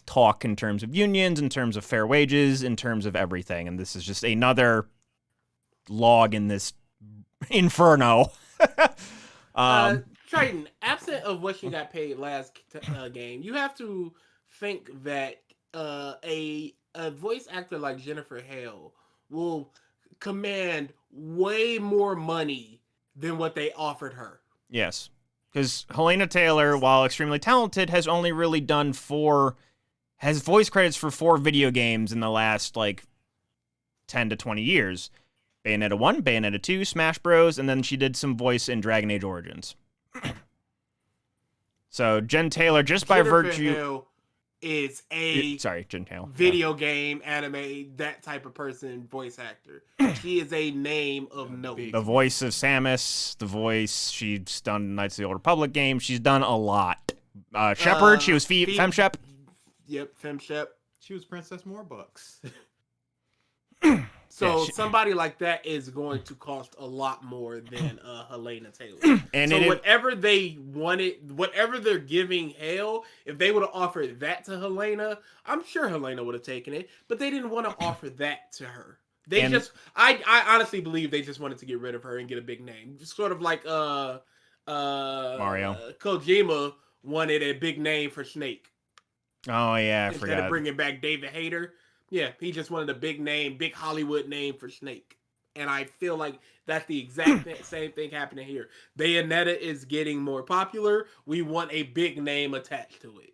talk in terms of unions, in terms of fair wages, in terms of everything, and this is just another log in this inferno. Triton, absent of what she got paid last game, you have to think that a voice actor like Jennifer Hale will command way more money than what they offered her. Yes, because Helena Taylor, while extremely talented, has only really done has voice credits for 4 video games in the last 10 to 20 years. Bayonetta 1, Bayonetta 2, Smash Bros, and then she did some voice in Dragon Age Origins. So Jen Taylor, just by Jennifer virtue Hale is a Jen Taylor. video game, anime, that type of person, voice actor. She is a name of note. The voice of Samus, she's done Knights of the Old Republic games, she's done a lot. Shepard, she was FemShep. Yep, FemShep. She was Princess Morbucks. So Yeah, somebody like that is going to cost a lot more than Helena Taylor. And so it- whatever they wanted, whatever they're giving Hale, if they would have offered that to Helena, I'm sure Helena would have taken it. But they didn't want to offer that to her. They And- just, I honestly believe they just wanted to get rid of her and get a big name, just sort of like Mario. Kojima wanted a big name for Snake Oh yeah, I instead forgot. of bringing back David Hayter. Yeah, he just wanted a big name, big Hollywood name for Snake. And I feel like that's the exact same thing happening here. Bayonetta is getting more popular. We want a big name attached to it.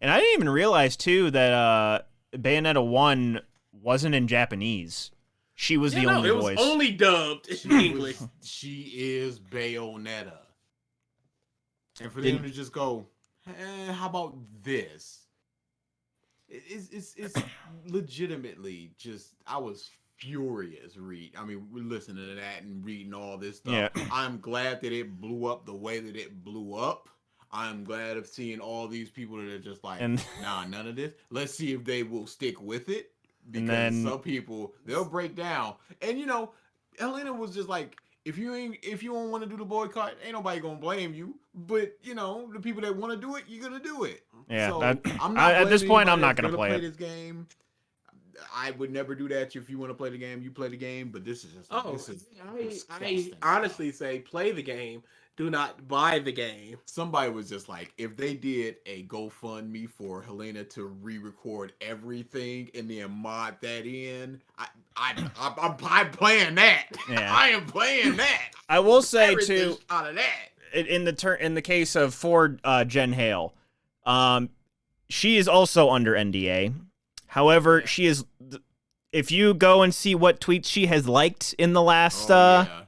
And I didn't even realize too that Bayonetta 1 wasn't in Japanese. She was the only it was voice. only dubbed in English. She is Bayonetta. And for Didn't- them to just go, how about this? It's legitimately just, I was furious we're listening to that and reading all this stuff. Yeah. I'm glad that it blew up the way that it blew up. I'm glad of seeing all these people that are just like, And- nah, none of this. Let's see if they will stick with it. Because then- some people, they'll break down. And Helena was just like, if you don't want to do the boycott, ain't nobody gonna blame you. But the people that want to do it, you're gonna do it. Yeah, So, that- I'm not at this blaming point, I'm anybody not that's gonna play it. this game. I would never do that. If you want to play the game, you play the game. But this is just I disgusting. honestly say play the game. Do not buy the game. Somebody was just like, if they did a GoFundMe for Helena to re-record everything and then mod that in, I'm playing that. Yeah. I am playing that. I will say Everything too, out of that. in the case of Ford Jen Hale, she is also under NDA. However, she is. If you go and see what tweets she has liked in the last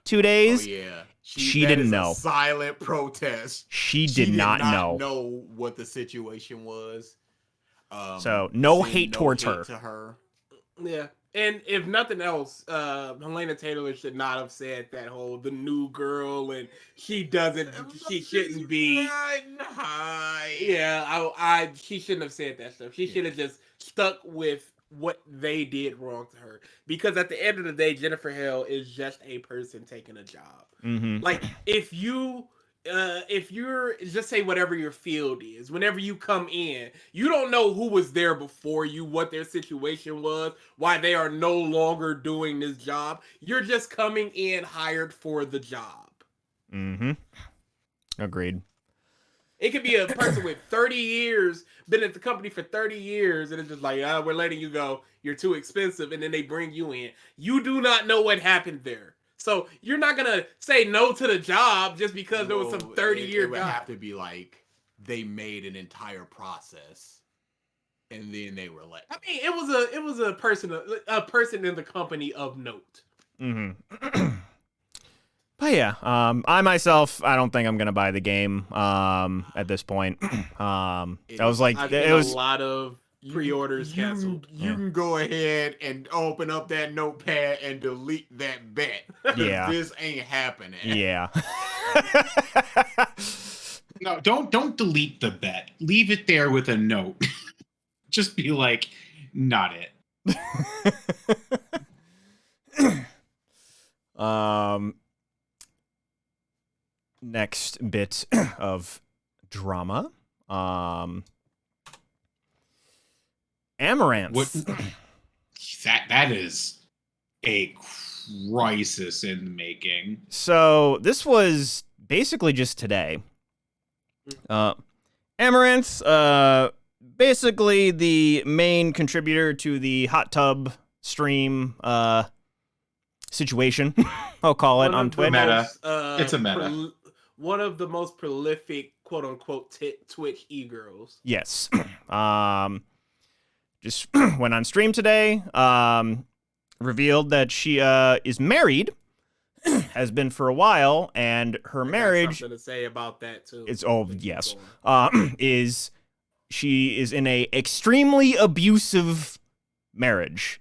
2 days, Oh yeah. she that didn't is a know. silent protest. she did not know. know what the situation was. So, no saying hate towards her. to her. Yeah. And if nothing else, Helena Taylor should not have said that whole the new girl and she shouldn't be. Yeah, she shouldn't have said that stuff. She should have just stuck with what they did wrong to her. Because at the end of the day, Jennifer Hale is just a person taking a job. Mm-hmm. Like if you're just say whatever your field is, whenever you come in, you don't know who was there before you, what their situation was, why they are no longer doing this job. You're just coming in hired for the job. Mm-hmm. Agreed. It could be a person with 30 years, been at the company for 30 years, and it's just like, we're letting you go. You're too expensive, and then they bring you in. You do not know what happened there. So you're not gonna say no to the job just because there was some 30-year It would guy. have to be like they made an entire process, and then they were like, I mean, it was a person in the company of note. Mm-hmm. But yeah, I myself, I don't think I'm gonna buy the game at this point. I was like, I've it seen was a lot of pre-orders canceled. You can go ahead and open up that notepad and delete that bet. Yeah. This ain't happening. yeah. No, don't delete the bet. Leave it there with a note. Just be like, not it. Next bit of drama. Amouranth. What? That is a crisis in the making. So this was basically just today. Amouranth, basically the main contributor to the hot tub stream situation, I'll call it, on Twitch. Meta. It's a meta. One of the most prolific, quote unquote, Twitch e-girls. Yes. Just went on stream today, revealed that she is married, has been for a while, and her marriage Something to say about that too. is is she is in a extremely abusive marriage.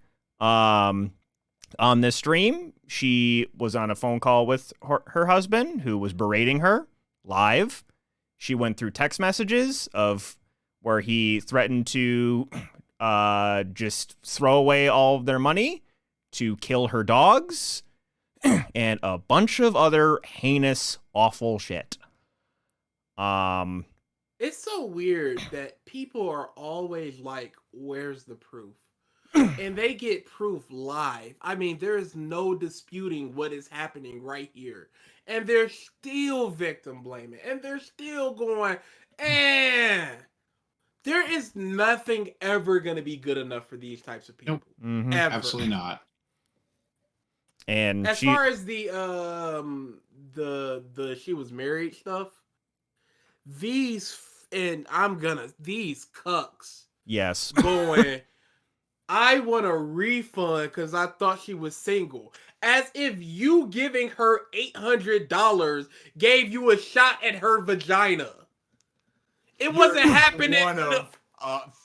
On this stream, she was on a phone call with her husband, who was berating her live. She went through text messages of where he threatened to just throw away all of their money, to kill her dogs, and a bunch of other heinous, awful shit. It's so weird that people are always like, where's the proof? And they get proof live. I mean, there is no disputing what is happening right here. And they're still victim blaming. And they're still going, there is nothing ever going to be good enough for these types of people. Mhm. Ever. Absolutely not. And As far as the she was married stuff, these cucks yes. going, I want a refund because I thought she was single. As if you giving her $800 gave you a shot at her vagina. It wasn't happening. One of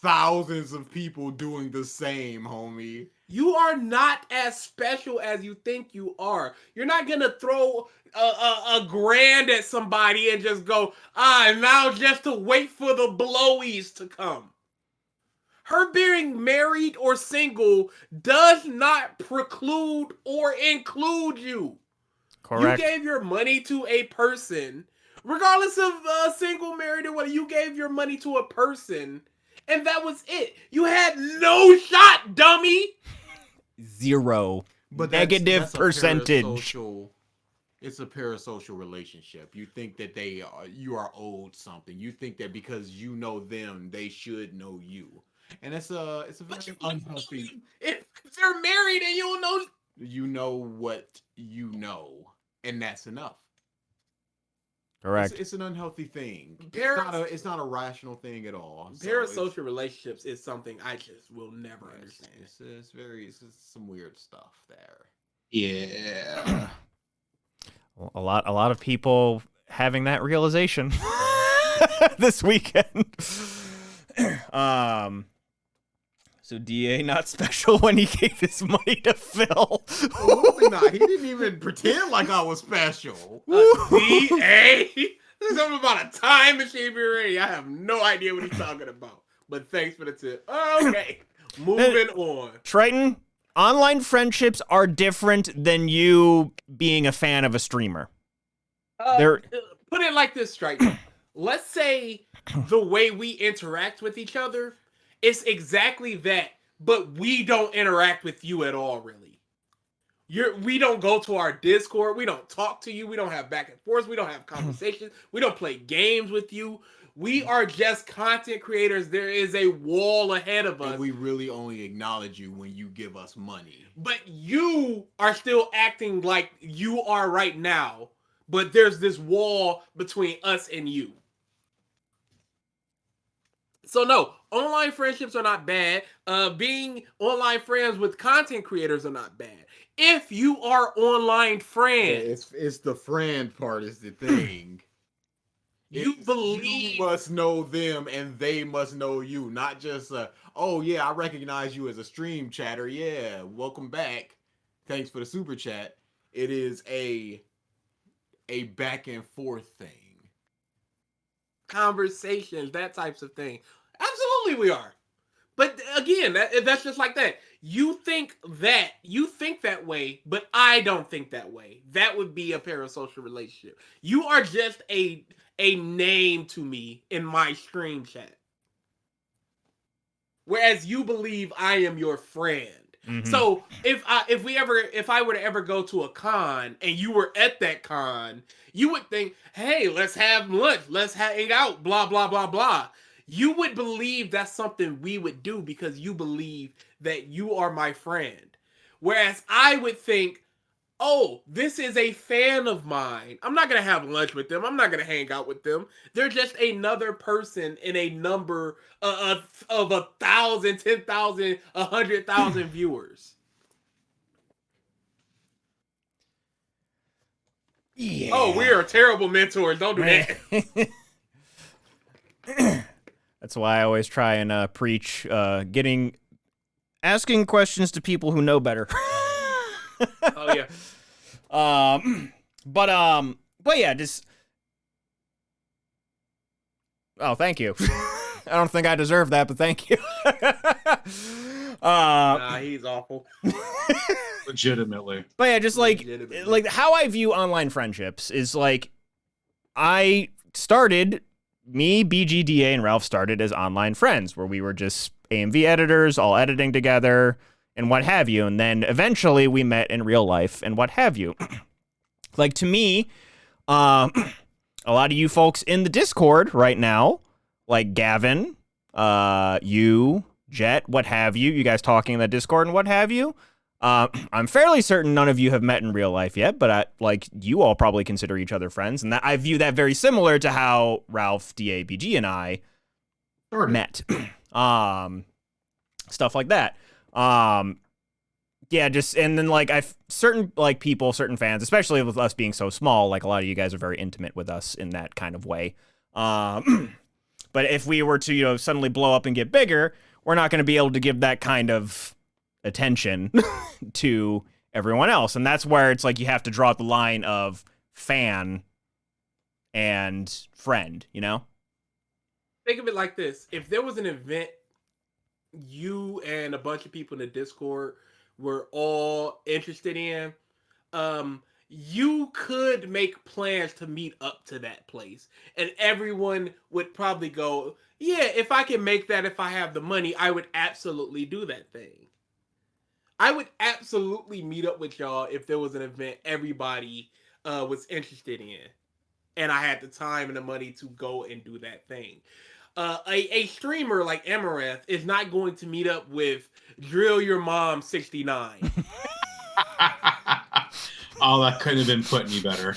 thousands of people doing the same, homie. You are not as special as you think you are. You're not gonna throw a grand at somebody and just go, now just to wait for the blowies to come. Her being married or single does not preclude or include you. Correct. You gave your money to a person, regardless of single, married, or whether you gave your money to a person, and that was it. You had no shot, dummy. Zero. But Negative percentage. It's a parasocial relationship. You think that you are owed something. You think that because you know them, they should know you. And it's a very unhealthy. If they're married and you don't know, You know what you know, and that's enough. Correct. It's an unhealthy thing. Paras- It's not a rational thing at all. So parasocial relationships is something I just will never understand. It's some weird stuff there. Yeah. A lot of people having that realization this weekend. So DA not special when he gave his money to Phil. Absolutely not. He didn't even pretend like I was special. DA? There's something about a time machine being ready. I have no idea what he's talking about. But thanks for the tip. Okay. Moving on. Triton, online friendships are different than you being a fan of a streamer. Put it like this, Triton. Let's say the way we interact with each other is exactly that, but we don't interact with you at all, really. We don't go to our Discord. We don't talk to you. We don't have back and forth. We don't have conversations. We don't play games with you. We are just content creators. There is a wall ahead of us. And we really only acknowledge you when you give us money. But you are still acting like you are right now. But there's this wall between us and you. So no, online friendships are not bad. Being online friends with content creators are not bad. If you are online friends, It's the friend part is the thing. you You must know them and they must know you, not just oh yeah, I recognize you as a stream chatter. Yeah, welcome back. Thanks for the super chat. It is a back and forth thing. conversations, that types of thing. Absolutely, we are. But again, that's just like that. You think that way, but I don't think that way. That would be a parasocial relationship. You are just a name to me in my stream chat. Whereas you believe I am your friend. Mhm. So if I were to ever go to a con and you were at that con, you would think, hey, let's have lunch, let's hang out, blah, blah, blah, blah. You would believe that's something we would do because you believe that you are my friend. Whereas I would think, oh, this is a fan of mine. I'm not going to have lunch with them. I'm not going to hang out with them. They're just another person in a number of 1,000, 10,000, 100,000 viewers. Yeah. Oh, we are terrible mentors. Don't do that. That's why I always try and preach asking questions to people who know better. Oh yeah. But yeah, just. Oh, thank you. I don't think I deserve that, but thank you. Nah, he's awful. Legitimately. But yeah, just like Legitimately. how I view online friendships is like I started me, BGDA, and Ralph started as online friends where we were just AMV editors, all editing together and what have you. And then eventually we met in real life and what have you. Like to me, a lot of you folks in the Discord right now, like Gavin, you, Jet, what have you, you guys talking in the Discord and what have you. I'm fairly certain none of you have met in real life yet, but you all probably consider each other friends, and that I view that very similar to how Ralph, DABG, and I met. Stuff like that. Yeah, just and then like certain like people, certain fans, especially with us being so small, like a lot of you guys are very intimate with us in that kind of way. But if we were to suddenly blow up and get bigger, we're not going to be able to give that kind of attention to everyone else, and that's where it's like you have to draw the line of fan and friend. Think of it like this: if there was an event, you and a bunch of people in the Discord were all interested in, you could make plans to meet up to that place, and everyone would probably go, "Yeah, if I can make that, if I have the money, I would absolutely do that thing." I would absolutely meet up with y'all if there was an event everybody was interested in, and I had the time and the money to go and do that thing. A streamer like Amouranth is not going to meet up with Drill Your Mom 69. Oh, that couldn't have been put any better.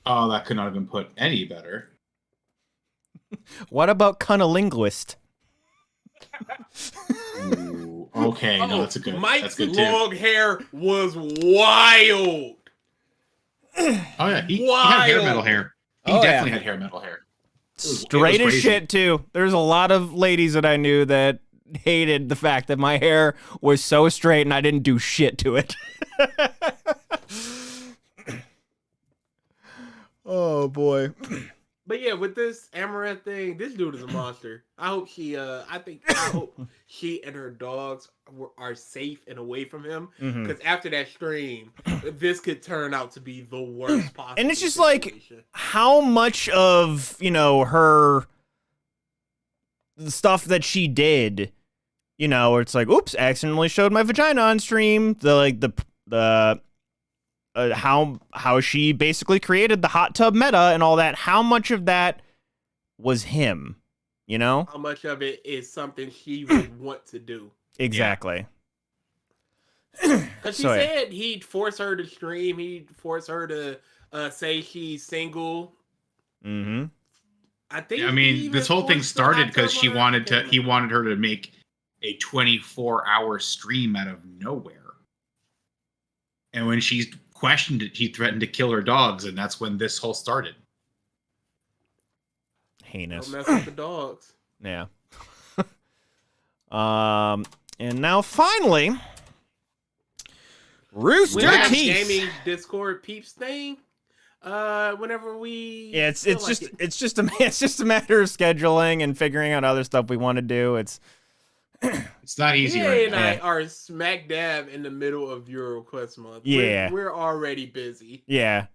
Oh, that could not have been put any better. What about Cunnilinguist? Ooh, okay, no, that's a good. Mike's that's good too. long hair was wild. Oh yeah, he had hair metal hair. He definitely had hair metal hair. Straight as shit too. There's a lot of ladies that I knew that hated the fact that my hair was so straight and I didn't do shit to it. Oh boy. But yeah, with this Amaranth thing, this dude is a monster. I hope she and her dogs are safe and away from him. Because after that stream, this could turn out to be the worst possible. And it's just situation. Like, how much of her the stuff that she did, it's like, oops, accidentally showed my vagina on stream. How she basically created the hot tub meta and all that. How much of that was him? How much of it is something she would want to do? Exactly. Because she said he'd force her to stream. He'd force her to say she's single. Mm-hmm. I mean, this whole thing started because he wanted her to make a 24-hour stream out of nowhere. And when she questioned it, he threatened to kill her dogs, and that's when this whole started. Heinous. Don't mess with the dogs. Yeah. And now finally, Rooster Teeth. Gaming Discord peeps thing. Whenever we it's just a matter of scheduling and figuring out other stuff we want to do. It's not easy. Yeah, and I are smack dab in the middle of your request month. Yeah, we're already busy. Yeah.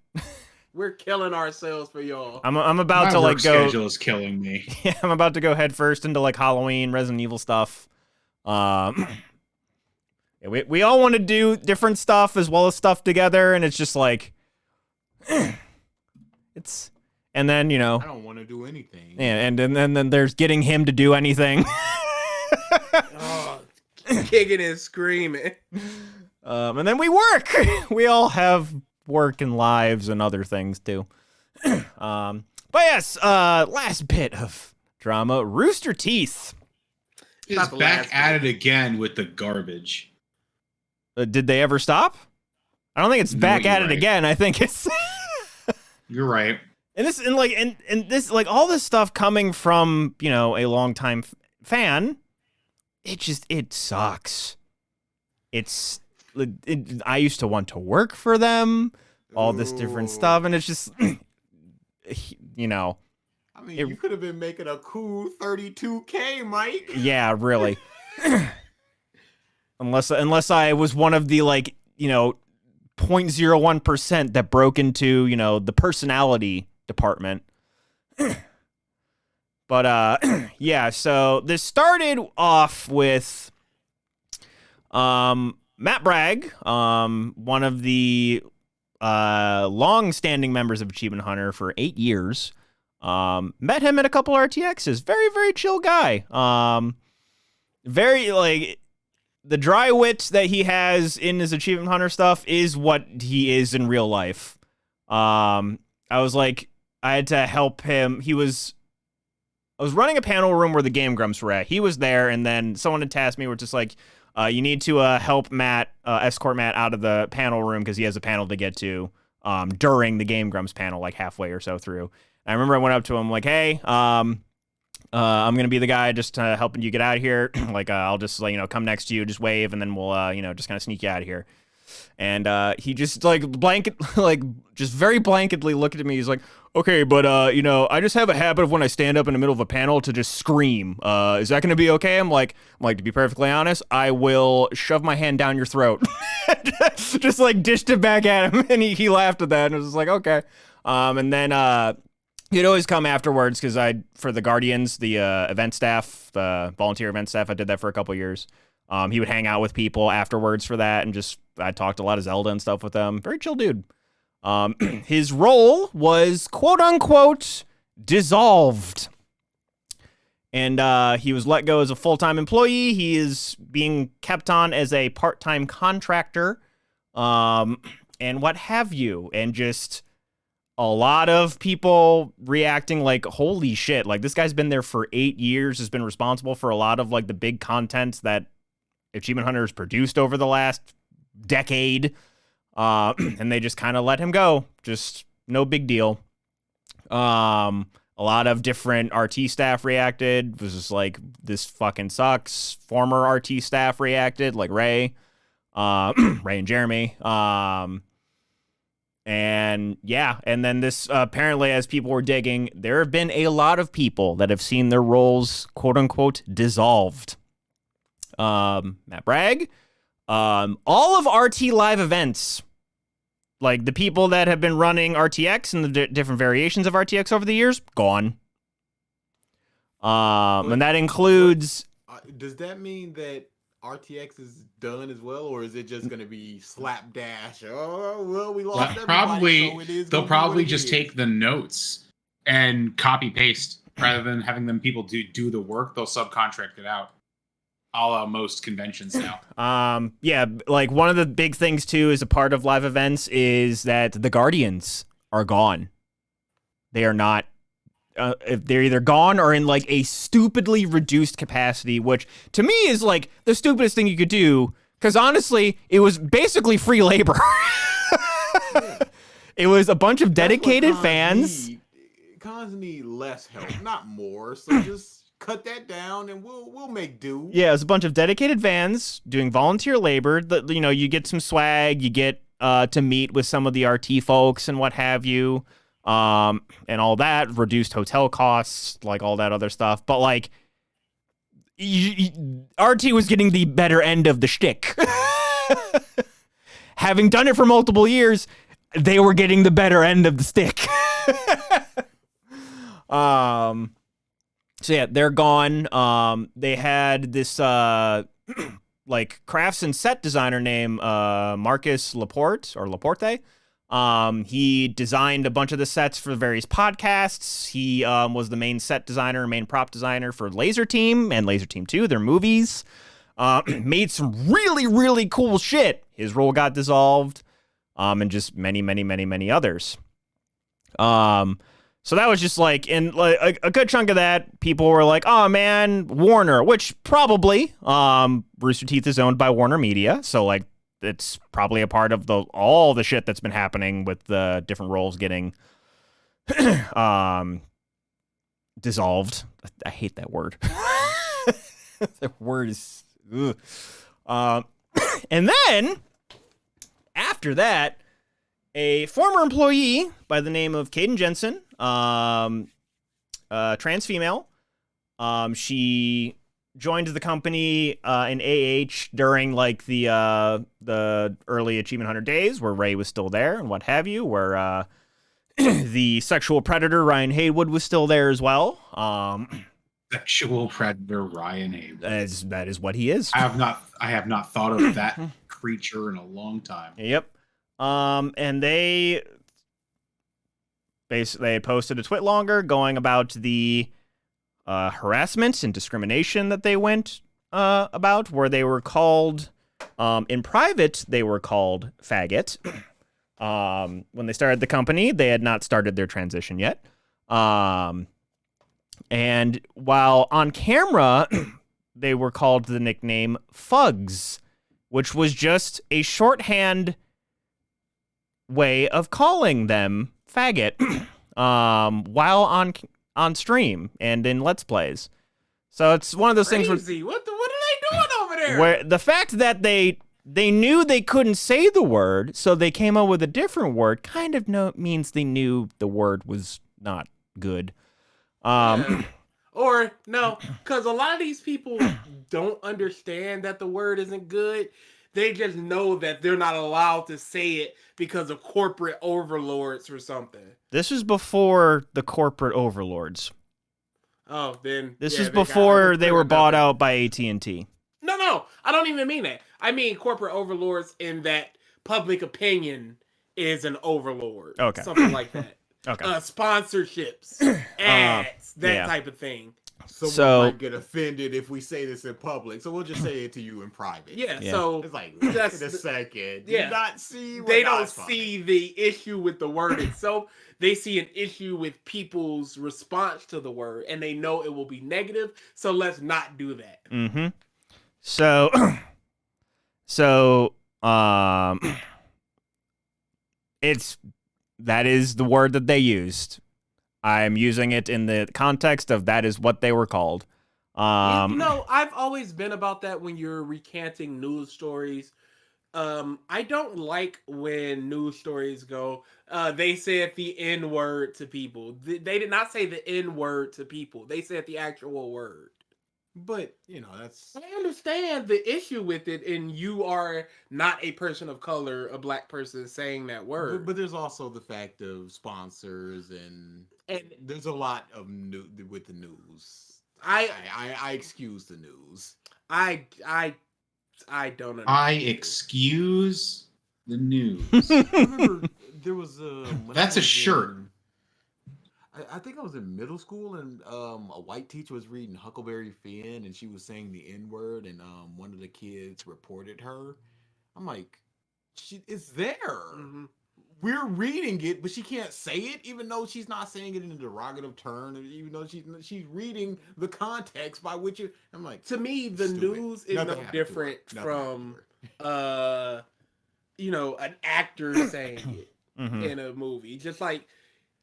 We're killing ourselves for y'all. I'm about to go. Schedule is killing me. Yeah, I'm about to go head first into Halloween, Resident Evil stuff. We all want to do different stuff as well as stuff together, and it's just like, it's, and then I don't want to do anything. Yeah, and then there's getting him to do anything. Kicking and screaming. And then we work. We all have work and lives and other things too. But yes, last bit of drama. Rooster Teeth is back at it again with the garbage. Did they ever stop? I don't think it's back at it again. I think it's. You're right. And this all this stuff coming from a longtime fan. It sucks. I used to want to work for them, all this different stuff, and it's just, I mean, you could have been making a cool 32K, Mike. Yeah, really. unless I was one of the 0.01% that broke into the personality department. But yeah, so this started off with Matt Bragg, one of the long-standing members of Achievement Hunter for 8 years. Met him at a couple RTXs. Very, very chill guy. Very the dry wit that he has in his Achievement Hunter stuff is what he is in real life. I had to help him. I was running a panel room where the Game Grumps were at. He was there, and then someone had tasked me, just you need to help Matt, escort Matt out of the panel room because he has a panel to get to during the Game Grumps panel, halfway or so through. And I remember I went up to him hey, I'm going to be the guy just helping you get out of here. I'll just, come next to you, just wave, and then we'll, just kind of sneak you out of here. And he just, just very blanketly looked at me. He's like, okay, but, I just have a habit of when I stand up in the middle of a panel to just scream. Is that going to be okay? I'm like, to be perfectly honest, I will shove my hand down your throat. just, dished it back at him. And he laughed at that. And it was like, okay. And then, he'd always come afterwards because for the Guardians, the event staff, the volunteer event staff, I did that for a couple years. He would hang out with people afterwards for that, and I talked a lot of Zelda and stuff with them. Very chill dude. His role was quote unquote dissolved, and he was let go as a full-time employee. He is being kept on as a part-time contractor, and what have you, and just a lot of people reacting holy shit, this guy's been there for 8 years, has been responsible for a lot of the big content that Achievement Hunter has produced over the last decade, and they just kind of let him go. Just no big deal. A lot of different RT staff reacted. It was just this fucking sucks. Former RT staff reacted, Ray, Ray and Jeremy. And yeah, and then this apparently, as people were digging, there have been a lot of people that have seen their roles, quote unquote, dissolved. Matt Bragg, all of RT live events, the people that have been running RTX and the different variations of RTX over the years, gone. And that includes. Does that mean that RTX is done as well, or is it just going to be slapdash? Oh, well, we lost everybody, so it is they'll probably just take the notes and copy paste rather than having them people do the work. They'll subcontract it out. A la most conventions now. Yeah, one of the big things too is a part of live events is that the Guardians are gone. They are not. They're either gone or in a stupidly reduced capacity, which to me is the stupidest thing you could do. Because honestly, it was basically free labor. It was a bunch of dedicated fans. Cons need less help, not more. So just cut that down, and we'll make do. Yeah, it was a bunch of dedicated fans doing volunteer labor. That you get some swag, you get to meet with some of the RT folks and what have you. And all that, reduced hotel costs, all that other stuff. But RT was getting the better end of the shtick. Having done it for multiple years, they were getting the better end of the stick. So yeah, they're gone. They had this crafts and set designer named Marcus Laporte. He designed a bunch of the sets for various podcasts. He was the main set designer, main prop designer for Laser Team and Laser Team 2, their movies. Made some really, really cool shit. His role got dissolved, and just many, many, many, many others. So that was just a good chunk of that. People were like, oh man, Warner, which probably, Rooster Teeth is owned by Warner Media. So it's probably a part of all the shit that's been happening with the different roles getting dissolved. I hate that word. That word is ugh. And then after that, a former employee by the name of Kaden Jensen, trans female, she joined the company in AH during like the early Achievement Hunter days, where Ray was still there and what have you, where the sexual predator Ryan Haywood was still there as well. Sexual predator Ryan Haywood. That is what he is. I have not thought of that creature in a long time. Yep. And they posted a tweet longer going about the harassment and discrimination that they went about, where they were called in private, they were called faggot. When they started the company, they had not started their transition yet. And while on camera, they were called the nickname Fugs, which was just a shorthand way of calling them faggot while on stream and in Let's Plays. So it's one of those things where, What are they doing over there? where the fact that they knew they couldn't say the word, so they came up with a different word, kind of means they knew the word was not good. Or no, because a lot of these people don't understand that the word isn't good. They just know that they're not allowed to say it because of corporate overlords or something. This was before the corporate overlords. Oh, then This was before they were bought out by AT&T. No, I don't even mean that. I mean corporate overlords in that public opinion is an overlord. Okay. Something like that. Okay. Sponsorships, ads, that type of thing. Someone might get offended if we say this in public, so we'll just say it to you in private. Yeah. So it's like, wait a second. Yeah. Do not see what they don't see the issue with the word itself. They see an issue with people's response to the word, and they know it will be negative. So let's not do that. Mm-hmm. So that is the word that they used. I'm using it in the context of that is what they were called. I've always been about that when you're recanting news stories. I don't like when news stories go, they said the N-word to people. They did not say the N-word to people. They said the actual word. But, that's... I understand the issue with it, and you are not a person of color, a black person saying that word. But there's also the fact of sponsors, and there's a lot of with the news. I excuse the news. I don't understand. I excuse the news. I remember there was That's a shirt. I think I was in middle school, and a white teacher was reading Huckleberry Finn, and she was saying the N-word, and one of the kids reported her. I'm like, it's there. Mm-hmm. We're reading it, but she can't say it, even though she's not saying it in a derogative turn, even though she's reading the context by which it. I'm like, to me, the news is no different from an actor saying it in a movie. Just like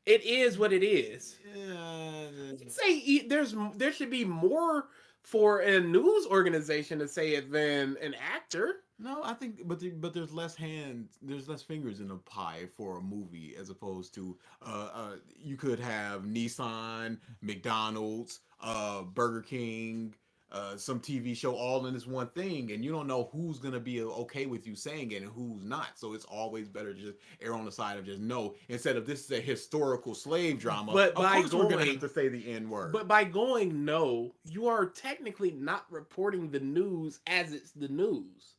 it is what it is. I'd say there should be more for a news organization to say it than an actor. No, I think, but there's less fingers in the pie for a movie as opposed to you could have Nissan, McDonald's, Burger King, some TV show all in this one thing, and you don't know who's gonna be okay with you saying it and who's not. So it's always better to just err on the side of just no, instead of this is a historical slave drama. But of course we're gonna have to say the N-word. But by going no, you are technically not reporting the news as it's the news.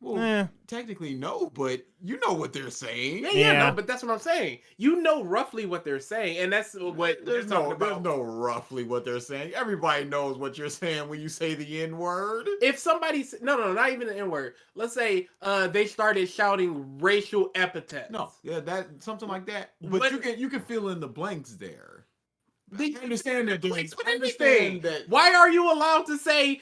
Well, technically no, but you know what they're saying. No, but that's what I'm saying. You know roughly what they're saying, and that's what there's no roughly what they're saying. Everybody knows what you're saying when you say the N-word. If somebody no, not even the N-word. Let's say they started shouting racial epithets. No, that something like that. But you can fill in the blanks there. I understand that. I understand that. Why are you allowed to say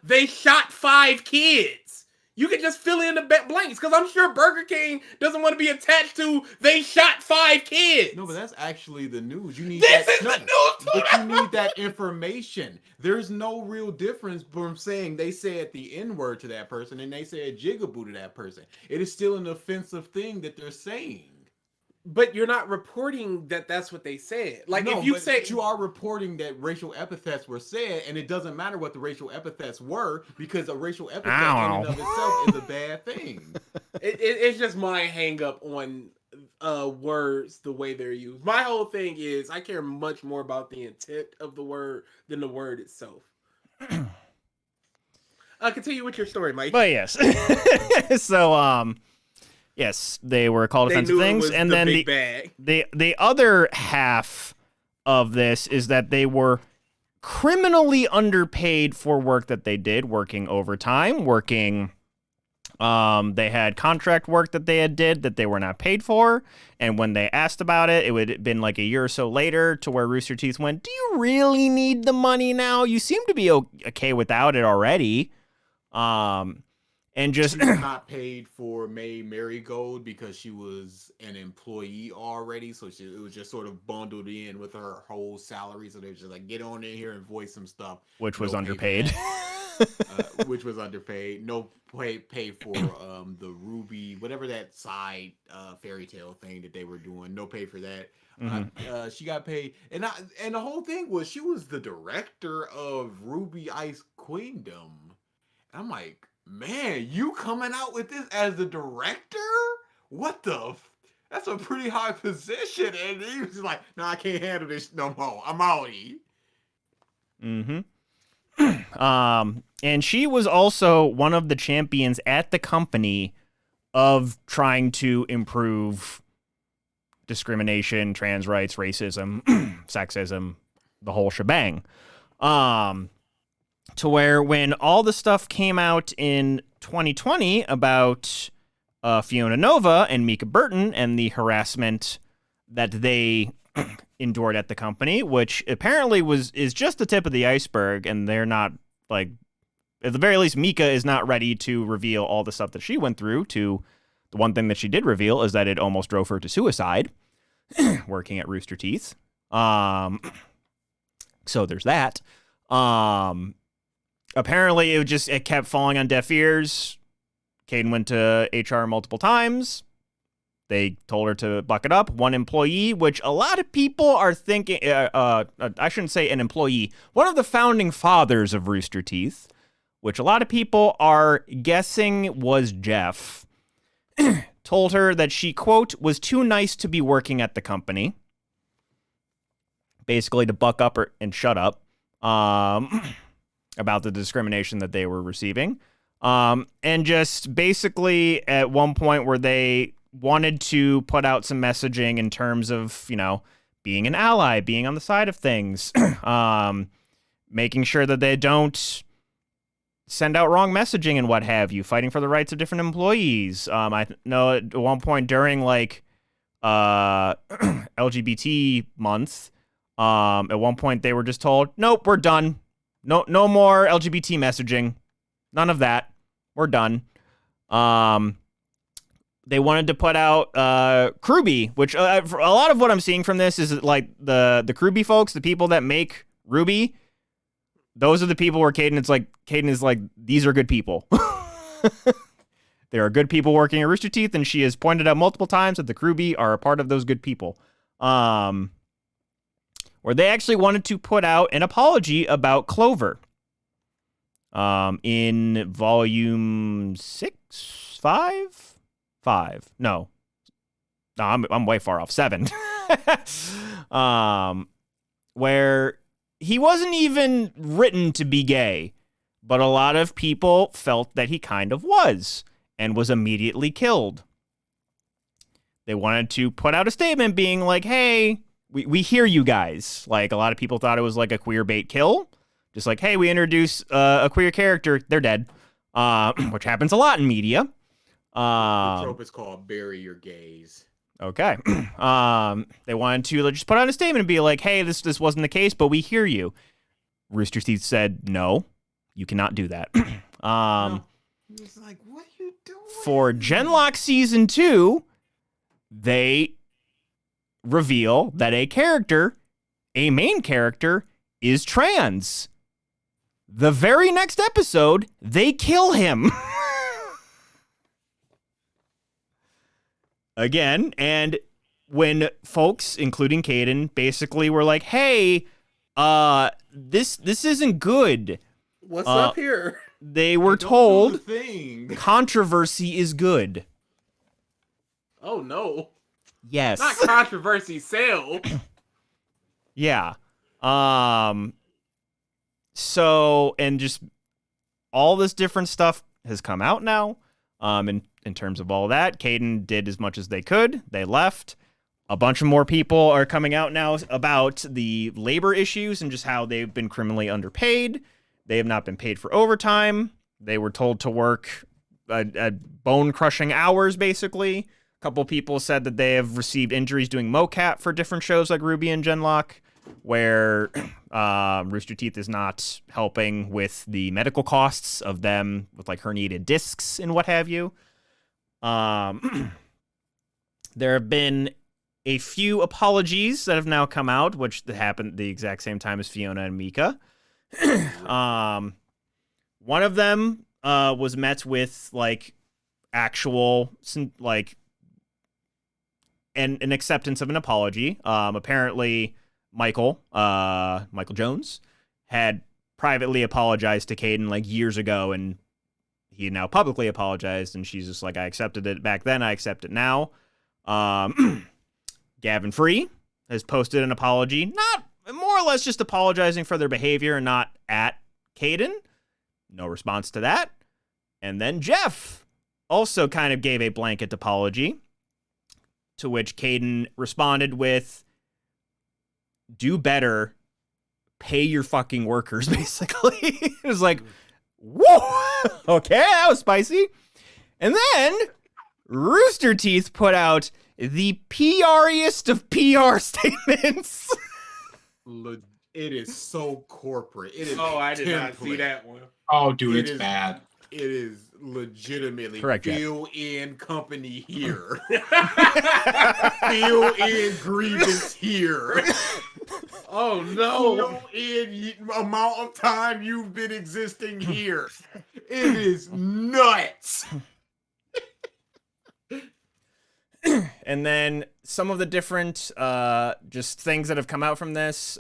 they shot 5 kids? You can just fill in the blanks, because I'm sure Burger King doesn't want to be attached to they shot 5 kids. No, but that's actually the news. You need the news. But you need that information. There's no real difference from saying they said the N-word to that person and they said jigaboo to that person. It is still an offensive thing that they're saying. But you're not reporting that that's what they said. Like, no, if you but say you are reporting that racial epithets were said, and it doesn't matter what the racial epithets were because a racial epithet in and of itself is a bad thing. it's just my hang up on words the way they're used. My whole thing is I care much more about the intent of the word than the word itself. Continue with your story, Mike. But yes. So yes, they were called They offensive knew it things, was and the then big bag. the other half of this is that they were criminally underpaid for work that they did, working overtime, working. They had contract work that they did that they were not paid for, and when they asked about it, it would have been like a year or so later to where Rooster Teeth went, "Do you really need the money now? You seem to be okay without it already." And just She was not paid for May Marigold because she was an employee already, so it was just sort of bundled in with her whole salary. So they were just like, get on in here and voice some stuff, which was No pay for underpaid. that. Which was underpaid. No pay for the Ruby, whatever that side fairy tale thing that they were doing. No pay for that. She got paid, and the whole thing was she was the director of Ruby Ice Queendom. And I'm like, man, you coming out with this as the director? What the? That's a pretty high position. And he was like, no, I can't handle this no more. I'm out. And she was also one of the champions at the company of trying to improve discrimination, trans rights, racism, sexism, the whole shebang. To where when all the stuff came out in 2020 about Fiona Nova and Mika Burton and the harassment that they endured at the company, which apparently is just the tip of the iceberg, and they're not, like, at the very least, Mika is not ready to reveal all the stuff that she went through. To the one thing that she did reveal is that it almost drove her to suicide working at Rooster Teeth. So there's that. Apparently it kept falling on deaf ears. Caden went to HR multiple times. They told her to buck it up. One employee, which a lot of people are thinking, I shouldn't say an employee, one of the founding fathers of Rooster Teeth, which a lot of people are guessing was Jeff, told her that she, quote, was too nice to be working at the company. Basically to buck up and shut up about the discrimination that they were receiving. And just basically at one point where they wanted to put out some messaging in terms of, being an ally, being on the side of things, making sure that they don't send out wrong messaging and what have you, fighting for the rights of different employees. I know at one point during LGBT month, at one point they were just told, nope, we're done. No more LGBT messaging. None of that. We're done. They wanted to put out Kruby, which a lot of what I'm seeing from this is like the Kruby folks, the people that make Ruby. Those are the people where Caden is like, these are good people. There are good people working at Rooster Teeth, and she has pointed out multiple times that the Kruby are a part of those good people. Where they actually wanted to put out an apology about Clover. In volume 6, 5? 5. No, I'm way far off. 7. Where he wasn't even written to be gay, but a lot of people felt that he kind of was and was immediately killed. They wanted to put out a statement being like, hey, we hear you guys. Like, a lot of people thought it was like a queer bait kill. Just like, hey, we introduce a queer character, they're dead. Which happens a lot in media. The trope is called bury your gays. Okay. They wanted to just put out a statement and be like, hey, this wasn't the case, but we hear you. Rooster Teeth said, no, you cannot do that. No. He was like, what are you doing? For Genlock Season 2, they reveal that a main character, is trans. The very next episode, they kill him. Again, and when folks, including Caden, basically were like, "Hey, this isn't good." What's up here? They were Don't do told the thing. controversy is good. Oh no. Yes. Not controversy sale. Yeah. So, and just all this different stuff has come out now. In terms of all that, Caden did as much as they could. They left. A bunch of more people are coming out now about the labor issues and just how they've been criminally underpaid. They have not been paid for overtime. They were told to work at bone-crushing hours, basically. A couple people said that they have received injuries doing mocap for different shows like Ruby and Genlock, where Rooster Teeth is not helping with the medical costs of them with like herniated discs and what have you. There have been a few apologies that have now come out, which happened the exact same time as Fiona and Mika. One of them was met with like actual like an acceptance of an apology. Apparently Michael Jones had privately apologized to Caden like years ago, and he now publicly apologized, and she's just like, I accepted it back then, I accept it now. Gavin Free has posted an apology, not more or less just apologizing for their behavior and not at Caden. No response to that. And then Jeff also kind of gave a blanket apology, to which Caden responded with, do better, pay your fucking workers, basically. It was like, whoa, okay, that was spicy. And then Rooster Teeth put out the PRiest of PR statements. It is so corporate. It is. Oh, I did not template. see that one. Oh, dude, It it's is- bad. It is legitimately Correct, Jack. fill-in company here. Fill-in grievance here. Oh no. Fill-in amount of time you've been existing here. It is nuts. And then some of the different just things that have come out from this.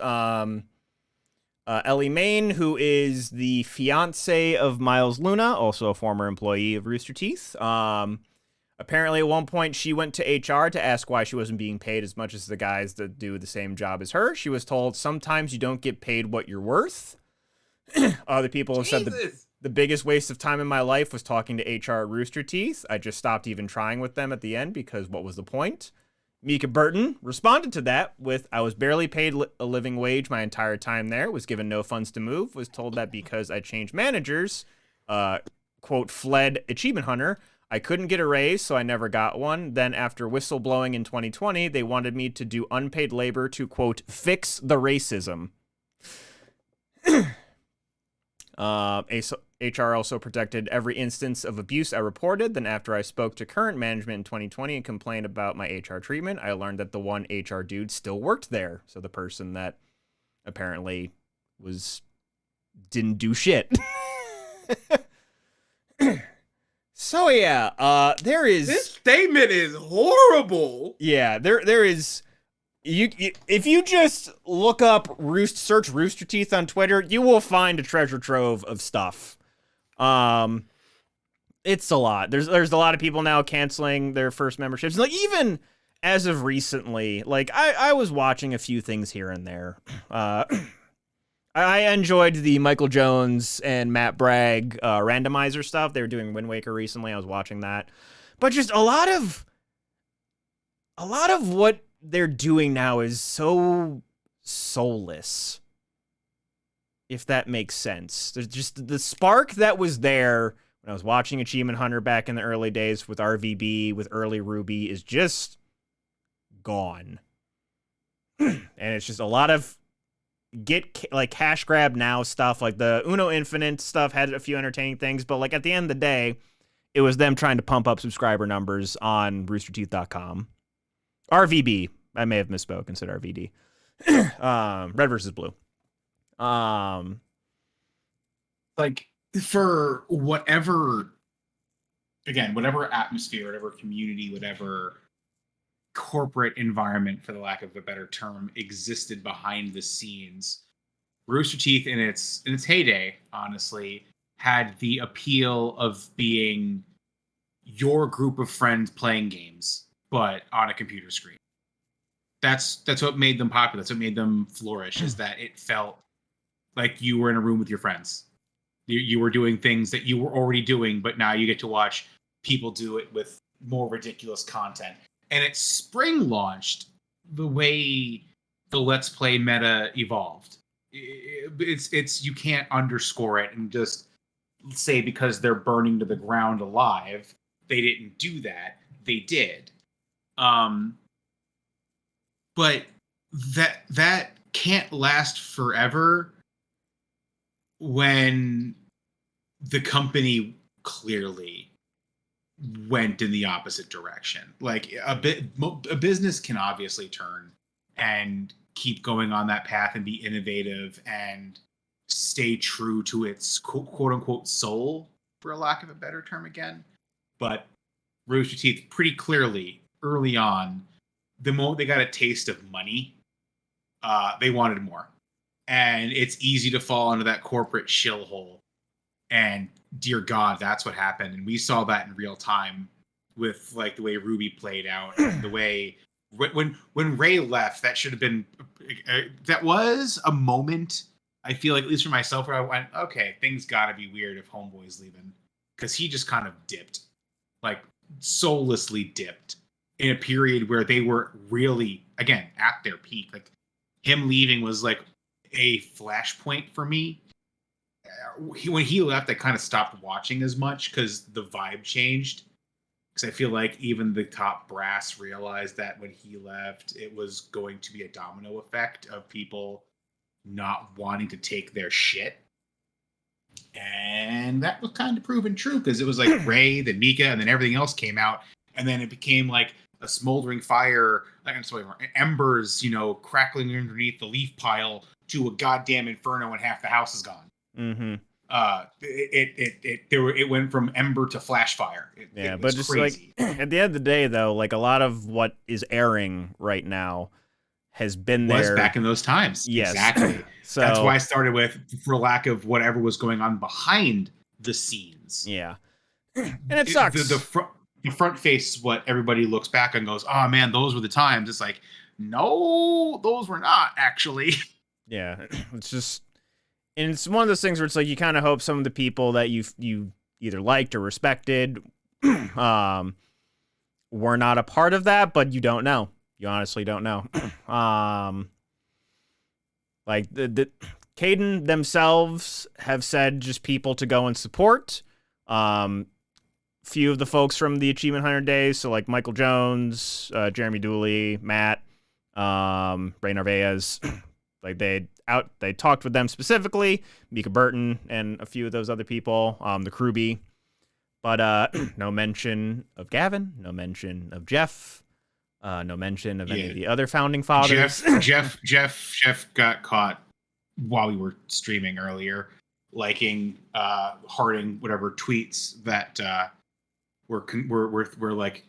Ellie Main, who is the fiance of Miles Luna, also a former employee of Rooster Teeth. Apparently, at one point, she went to HR to ask why she wasn't being paid as much as the guys that do the same job as her. She was told, sometimes you don't get paid what you're worth. Other people have said the biggest waste of time in my life was talking to HR at Rooster Teeth. I just stopped even trying with them at the end because what was the point? Mika Burton responded to that with, I was barely paid a living wage my entire time there, was given no funds to move, was told that because I changed managers, quote, fled Achievement Hunter, I couldn't get a raise, so I never got one. Then after whistleblowing in 2020, they wanted me to do unpaid labor to, quote, fix the racism. HR also protected every instance of abuse I reported. Then after I spoke to current management in 2020 and complained about my HR treatment, I learned that the one HR dude still worked there. So the person that apparently didn't do shit. So yeah, there is... This statement is horrible. Yeah, there is... You if you just look up search Rooster Teeth on Twitter, you will find a treasure trove of stuff. It's a lot. There's a lot of people now canceling their first memberships. Like even as of recently, like I was watching a few things here and there. I enjoyed the Michael Jones and Matt Bragg randomizer stuff. They were doing Wind Waker recently. I was watching that, but just a lot of what they're doing now is so soulless, if that makes sense. There's just the spark that was there when I was watching Achievement Hunter back in the early days with RVB, with early Ruby, is just gone. And it's just a lot of like cash grab now stuff. Like the Uno Infinite stuff had a few entertaining things, but like at the end of the day, it was them trying to pump up subscriber numbers on roosterteeth.com. RVB. I may have misspoke and said RVD. Red versus blue. Like for whatever atmosphere, whatever community, whatever corporate environment, for the lack of a better term, existed behind the scenes. Rooster Teeth in its heyday, honestly, had the appeal of being your group of friends playing games, but on a computer screen. That's what made them popular. That's what made them flourish, is that it felt like you were in a room with your friends. You were doing things that you were already doing, but now you get to watch people do it with more ridiculous content. And it spring launched the way the Let's Play meta evolved. It's you can't underscore it and just say because they're burning to the ground alive, they didn't do that. They did. But that can't last forever when the company clearly went in the opposite direction. Like a business can obviously turn and keep going on that path and be innovative and stay true to its quote unquote soul, for a lack of a better term again. But Rooster Teeth pretty clearly early on, the moment they got a taste of money, they wanted more. And it's easy to fall into that corporate shill hole. And dear God, that's what happened. And we saw that in real time with like the way Ruby played out, and the way when Ray left, that should have been that was a moment. I feel like, at least for myself, where I went, okay, things got to be weird if Homeboy's leaving, because he just kind of dipped, like soullessly dipped in a period where they were really, again, at their peak. Like him leaving was like a flashpoint for me. When he left, I kind of stopped watching as much because the vibe changed. Because I feel like even the top brass realized that when he left, it was going to be a domino effect of people not wanting to take their shit. And that was kind of proven true, because it was like Ray, then Mika, and then everything else came out. And then it became like a smoldering fire, like I'm sorry, embers, crackling underneath the leaf pile to a goddamn inferno, and half the house is gone. Mm-hmm. It went from ember to flash fire. It but just crazy. like at the end of the day, though, like a lot of what is airing right now has been there back in those times. Yes, exactly. So that's why I started with, for lack of whatever was going on behind the scenes. Yeah, and it sucks. The front face is what everybody looks back and goes, "Oh man, those were the times." It's like, no, those were not actually. Yeah, it's just. And it's one of those things where it's like you kind of hope some of the people that you either liked or respected were not a part of that, but you don't know. You honestly don't know. Like the Caden themselves have said just people to go and support. Few of the folks from the Achievement Hunter days, so like Michael Jones, Jeremy Dooley, Matt, Ray Narvaez, like they talked with them specifically, Mika Burton and a few of those other people, the Krubie, but no mention of Gavin, no mention of Jeff, no mention of any of the other founding fathers. Jeff got caught while we were streaming earlier, liking, hearting whatever tweets that were like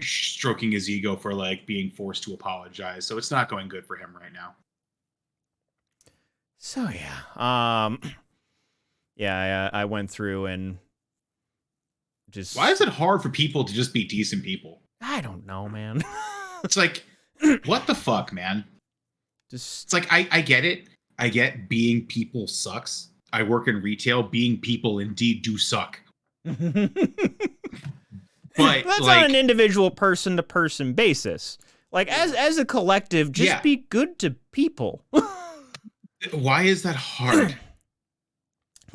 stroking his ego for like being forced to apologize. So it's not going good for him right now. So yeah, I went through and just. Why is it hard for people to just be decent people? I don't know, man. It's like, what the fuck, man? Just. It's like I get it. I get being people sucks. I work in retail. Being people indeed do suck. But that's like, on an individual person to person basis. Like as a collective, just be good to people. Why is that hard?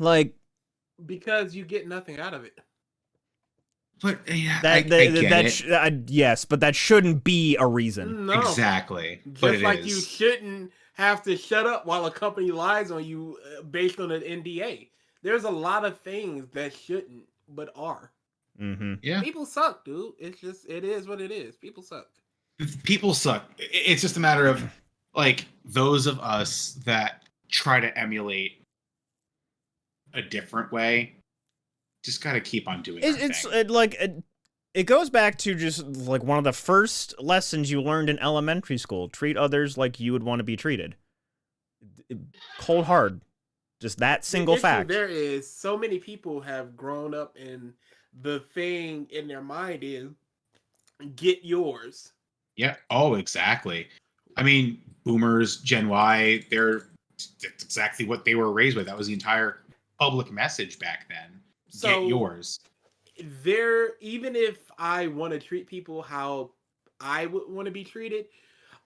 Like, because you get nothing out of it. But I get it. Yes, but that shouldn't be a reason. No. Exactly. Just but like you shouldn't have to shut up while a company lies on you based on an NDA. There's a lot of things that shouldn't, but are. Mm-hmm. Yeah. People suck, dude. It is what it is. People suck. People suck. It's just a matter of like those of us that try to emulate a different way. Just got to keep on doing it. it goes back to just like one of the first lessons you learned in elementary school. Treat others like you would want to be treated. Cold hard. Just that single issue fact. There is so many people have grown up and the thing in their mind is get yours. Yeah. Oh, exactly. I mean, boomers, Gen Y, that's exactly what they were raised with. That was the entire public message back then. So Get yours. Even if I want to treat people how I would want to be treated,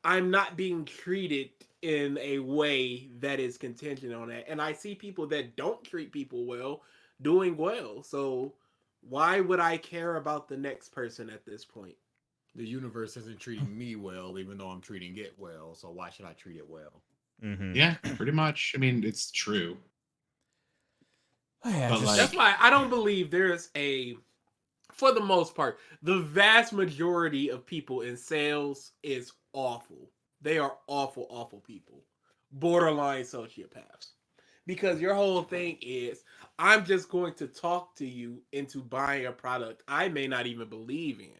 I'm not being treated in a way that is contingent on that. And I see people that don't treat people well doing well. So why would I care about the next person at this point? The universe isn't treating me well, even though I'm treating it well. So why should I treat it well? Mm-hmm. Yeah, pretty much. I mean, it's true. Yeah, But like, That's why I don't believe there's for the most part, the vast majority of people in sales is awful. They are awful, awful people. Borderline sociopaths. Because your whole thing is, I'm just going to talk to you into buying a product I may not even believe in.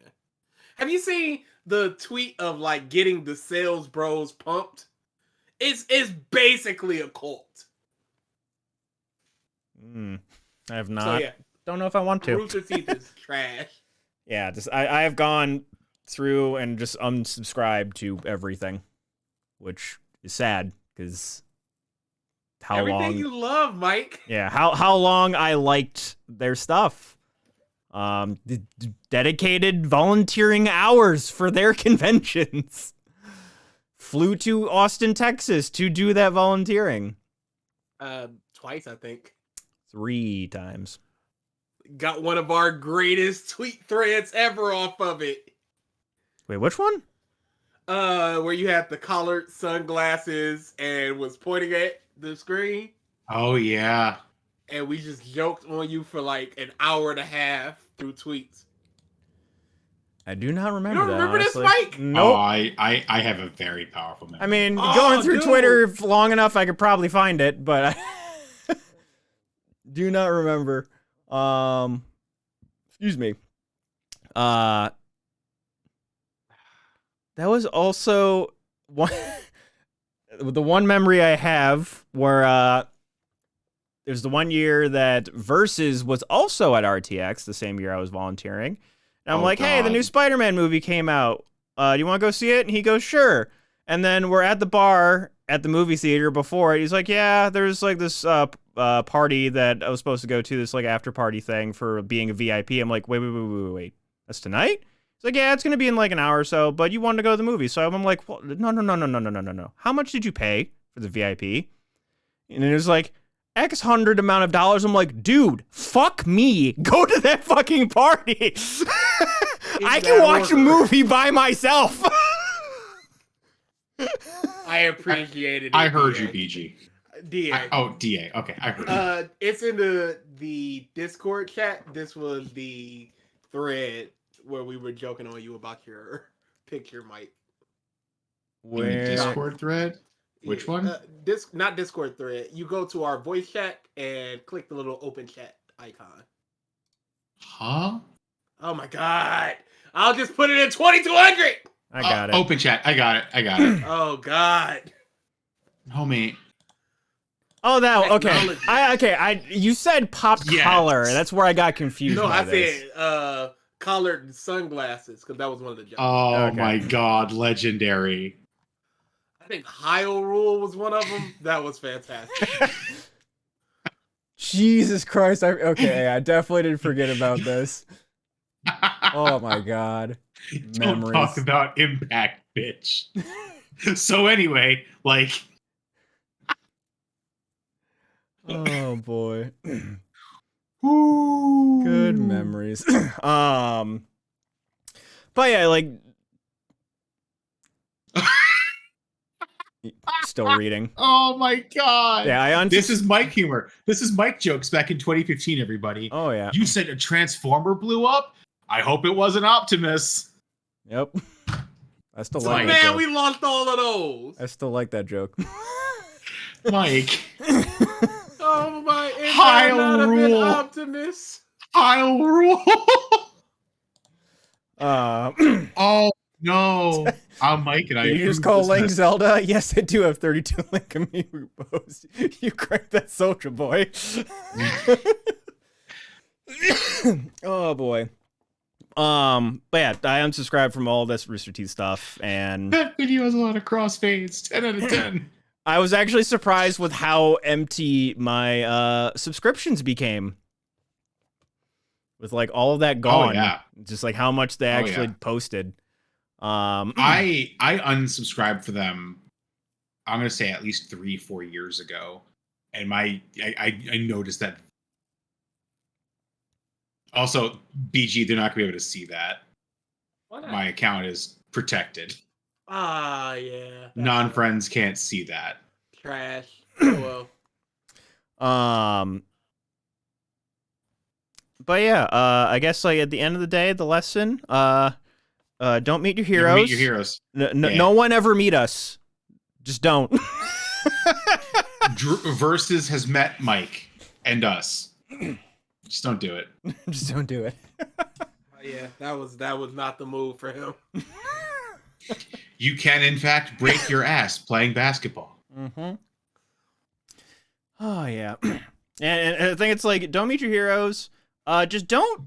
Have you seen the tweet of like getting the sales bros pumped? It's basically a cult. I have not. So yeah, Don't know if I want to. Rooster Teeth is trash. Yeah, just I have gone through and just unsubscribed to everything, which is sad because how Everything long you love, Mike. Yeah, how long I liked their stuff. Dedicated volunteering hours for their conventions. Flew to Austin, Texas to do that volunteering. Twice, I think. 3 times. Got one of our greatest tweet threads ever off of it. Wait, which one? Where you had the collared sunglasses and was pointing at the screen. oh yeah. And we just joked on you for like an hour and a half through tweets. I do not remember You don't that, remember this, honestly. Mike? Nope. Oh, I have a very powerful memory. I mean, Oh, going through dude. Twitter long enough, I could probably find it, but I do not remember. Excuse me. That was also one. The one memory I have where there's the one year that Versus was also at RTX, the same year I was volunteering. And I'm Oh, like, hey, the God. new Spider-Man movie came out. Do you want to go see it? And he goes, sure. And then we're at the bar at the movie theater before it. He's like, yeah, there's like this party that I was supposed to go to, this like after party thing for being a VIP. I'm like, wait. That's tonight? He's like, yeah, it's going to be in like an hour or so, but you wanted to go to the movie. So I'm like, well, no. How much did you pay for the VIP? And it was like, X hundred amount of dollars. I'm like, dude, fuck me. Go to that fucking party. I can watch a movie by myself. I appreciated it. I heard you, DA. BG. DA. DA. Okay, I heard you. It's in the Discord chat. This was the thread where we were joking on you about your picture, Mike. In the Discord thread? Which one? Not Discord thread. You go to our voice chat and click the little open chat icon. Huh? Oh my god! I'll just put it in 2200. I got it. Open chat. I got it. Oh god! Homie. Oh, that okay. Technology. You said pop Yes. collar. That's where I got confused. No, by I this. said collared sunglasses because that was one of the jokes. Oh Okay. my god, legendary. I think Hyrule was one of them. That was fantastic. Jesus Christ. I definitely didn't forget about this. Oh my god. Don't Memories. talk about impact, bitch. So anyway, like, Oh boy. ooh. Good memories. But yeah, like still reading. Oh my god. Yeah, This is Mike humor. This is Mike jokes back in 2015, everybody. Oh yeah. You said a transformer blew up? I hope it wasn't Optimus. Yep. I still So, like that Man, joke. we lost all of those. I still like that joke. Mike. Oh my! Is Heil that not a bit rule. Optimus? I'll rule. Oh no, I'm Mike and I. You just approve call this Link message. Zelda? Yes, I do have 32 Link amiibos. You cracked that Soldier Boy. Oh boy. But yeah, I unsubscribed from all this Rooster Teeth stuff, and That video has a lot of crossfades. 10 out of 10. I was actually surprised with how empty my subscriptions became. With like all of that gone. Oh yeah. Just like how much they actually posted. I unsubscribed for them. I'm gonna say at least 3-4 years ago, and I noticed that. Also, BG, they're not gonna be able to see that. Why not? My account is protected. Yeah. Non-friends can't see that. Trash. Oh, well. But yeah, I guess like at the end of the day, the lesson, don't meet your heroes. Never meet your heroes. No one ever meet us. Just don't. Versus has met Mike and us. Just don't do it. Just don't do it. Yeah, that was not the move for him. You can, in fact, break your ass playing basketball. Mm-hmm. Oh yeah, and I think it's like don't meet your heroes. Just don't.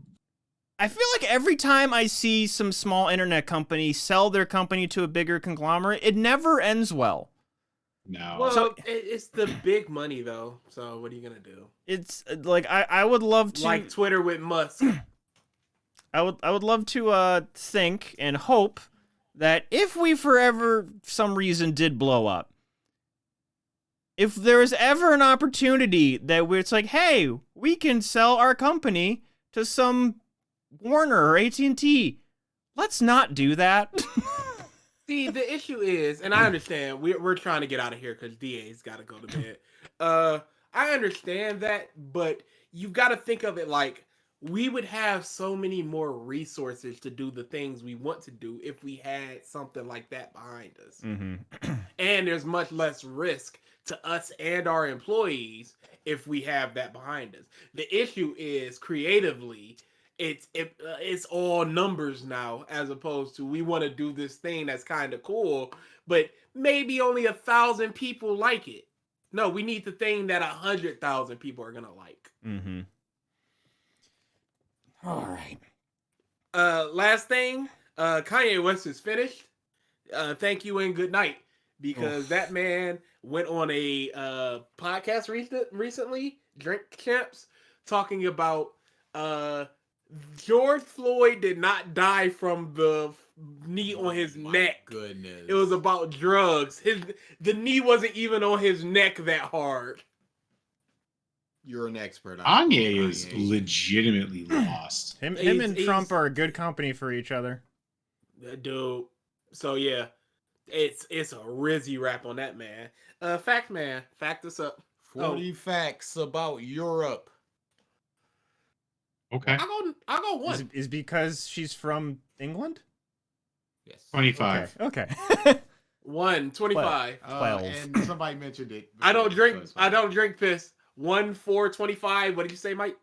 I feel like every time I see some small internet company sell their company to a bigger conglomerate, it never ends well. No. Well, So- it's the big money though. So what are you gonna do? It's like I would love to Like Twitter with Musk. I would love to think and hope that if we forever some reason did blow up, if there is ever an opportunity that where it's like, hey, we can sell our company to some Warner or AT&T, let's not do that. See, the issue is, and I understand we're trying to get out of here because DA's got to go to bed. I understand that, but you've got to think of it like we would have so many more resources to do the things we want to do if we had something like that behind us. Mm-hmm. And there's much less risk to us and our employees if we have that behind us. The issue is creatively, it's all numbers now, as opposed to we want to do this thing that's kind of cool, but maybe only 1,000 people like it. No, we need the thing that 100,000 people are gonna like. Mm-hmm. All right. Last thing, Kanye West is finished. Thank you and good night, because that man went on a podcast recently, Drink Champs, talking about George Floyd did not die from the knee on his neck. Goodness. It was about drugs. The knee wasn't even on his neck that hard. You're an expert. Kanye is legitimately lost. Him He's- and he's- Trump are a good company for each other. Dude. So yeah, it's a Rizzy rap on that man. Fact man, fact us up. 40 facts about Europe. Okay. I'll go one. Is because she's from England? Yes. 25. Okay. 125. 12. And somebody mentioned it. I don't before, drink. so it's I fine. don't drink piss. 1 4 25. What did you say, Mike?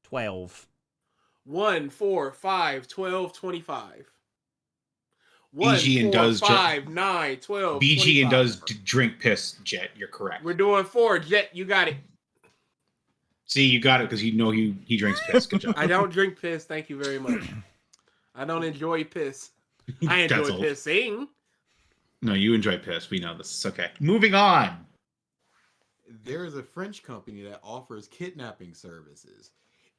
12. 1 4 5 12 25. 1 BG and 4 does 5 9 12. BG 25. and does drink piss, Jet. You're correct. We're doing 4. Jet, you got it. See, you got it because you know he drinks piss. Good job. I don't drink piss. Thank you very much. I don't enjoy piss. I enjoy That's all. pissing. No, you enjoy piss. We know this. It's okay. Moving on. There is a French company that offers kidnapping services.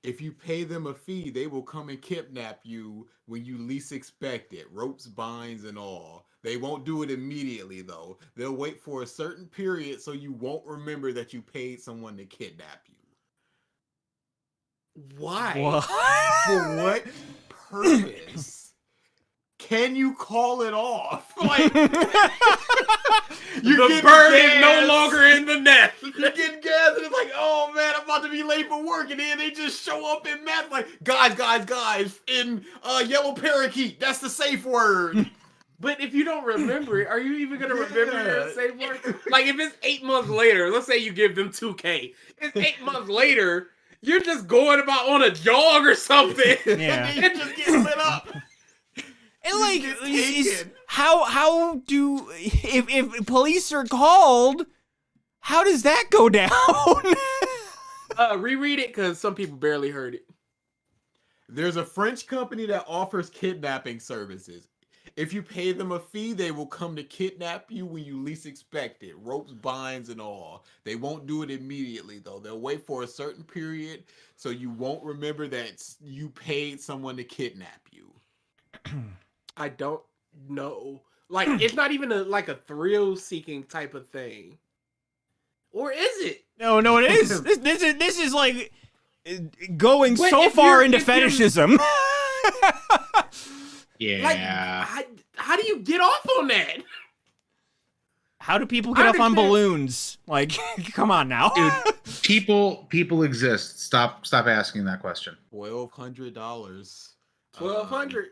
If you pay them a fee, they will come and kidnap you when you least expect it. Ropes, binds, and all. They won't do it immediately, though. They'll wait for a certain period so you won't remember that you paid someone to kidnap you. Why? For what purpose? Can you call it off? Like, The getting bird is no gas. longer in the nest. You're getting gas, and it's like, oh man, I'm about to be late for work, and then they just show up in math, like, guys, in yellow parakeet, that's the safe word. But if you don't remember it, are you even gonna remember your Yeah. safe word? Like if it's 8 months later, let's say you give them 2K. It's 8 months later, You're just going about on a jog or something. Yeah. You're just getting lit up. And like, get taken. how do if police are called, how does that go down? Reread it because some people barely heard it. There's a French company that offers kidnapping services. If you pay them a fee, they will come to kidnap you when you least expect it. Ropes, binds, and all. They won't do it immediately, though. They'll wait for a certain period so you won't remember that you paid someone to kidnap you. I don't know. Like, it's not even like a thrill-seeking type of thing. Or is it? No, it is. This is like going But so if far you're- into if you're- fetishism. Yeah. Like, how do you get off on that? How do people get off on understand. balloons? Like, come on now. Dude, people exist. Stop asking that question. $1,200. $1,200.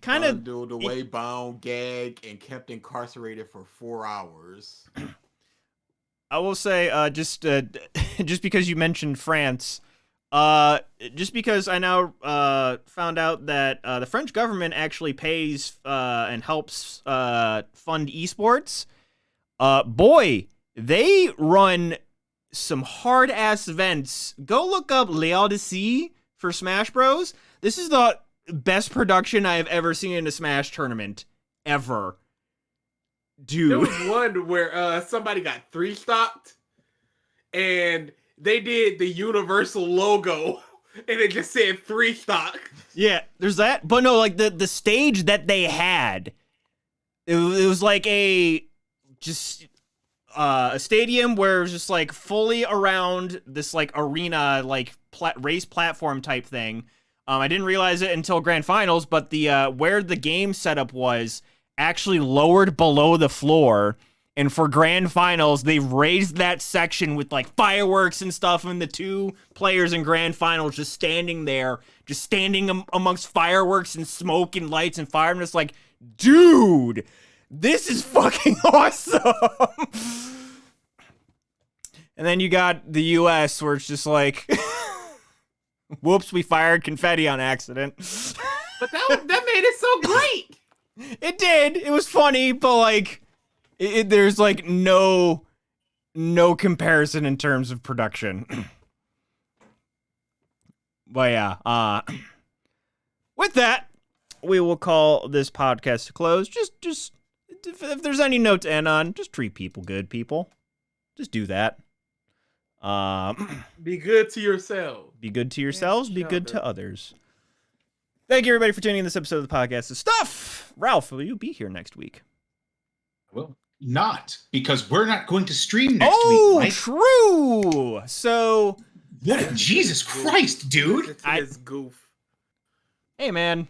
Kind of. Bundled away, bound, gagged, and kept incarcerated for 4 hours. I will say, just because you mentioned France, just because I now found out that the French government actually pays and helps fund esports. Boy, they run some hard ass events. Go look up L'Odyssey for Smash Bros. This is the best production I have ever seen in a Smash tournament ever. Dude. There was one where somebody got 3-stocked and they did the Universal logo and it just said 3-stock. Yeah, there's that. But no, like the stage that they had, it was like a stadium where it was just like fully around this like arena, like race platform type thing. I didn't realize it until grand finals, but the where the game setup was actually lowered below the floor. And for grand finals, they raised that section with like fireworks and stuff, and the two players in grand finals just standing there, just standing amongst fireworks and smoke and lights and fire. I'm just like, dude, this is fucking awesome. And then you got the US where it's just like, whoops, we fired confetti on accident. But that made it so great. It did. It was funny, but like, there's like no comparison in terms of production. But yeah, with that, we will call this podcast to close. Just if there's any note to end on, just treat people good, people. Just do that. Be good to yourself. Be good to yourselves. Be good shelter. to others. Thank you, everybody, for tuning in this episode of the podcast. The Stuff. Ralph, will you be here next week? Well, not because we're not going to stream next Oh, week. Mike. true. So, Jesus Christ, dude! It's goof. hey, man,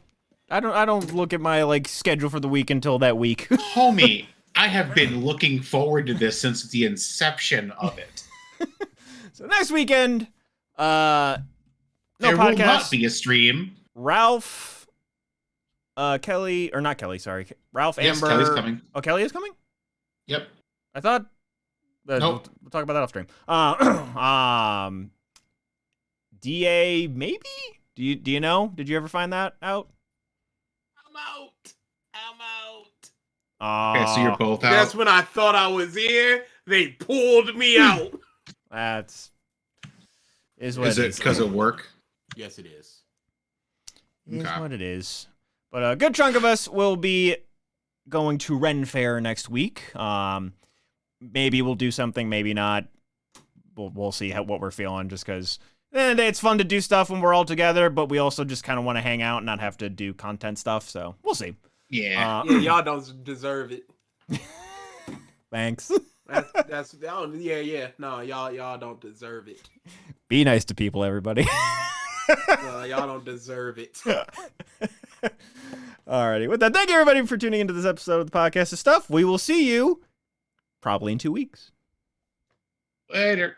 I don't look at my like schedule for the week until that week. Homie, I have been looking forward to this since the inception of it. So next weekend, no There podcast. will not be a stream. Ralph, Kelly, or not Kelly, sorry. Ralph, Yes, Amber. Kelly's coming. Oh, Kelly is coming? Yep. I thought. Nope. We'll talk about that off stream. DA, maybe? Do you know? Did you ever find that out? I'm out. Okay, so you're both out. That's when I thought I was in. They pulled me out. That's what Is it it is. because of work? Yes, it is. Is Okay. what it is. But a good chunk of us will be going to Ren Fair next week. Maybe we'll do something, maybe not. We'll see what we're feeling, just because it's fun to do stuff when we're all together, but we also just kind of want to hang out and not have to do content stuff, so we'll see. Yeah. Yeah, y'all don't deserve it. Thanks. That's yeah. No, y'all don't deserve it. Be nice to people, everybody. Y'all don't deserve it. Alrighty, with that, thank you everybody for tuning into this episode of the Podcast of Stuff. We will see you probably in 2 weeks. Later.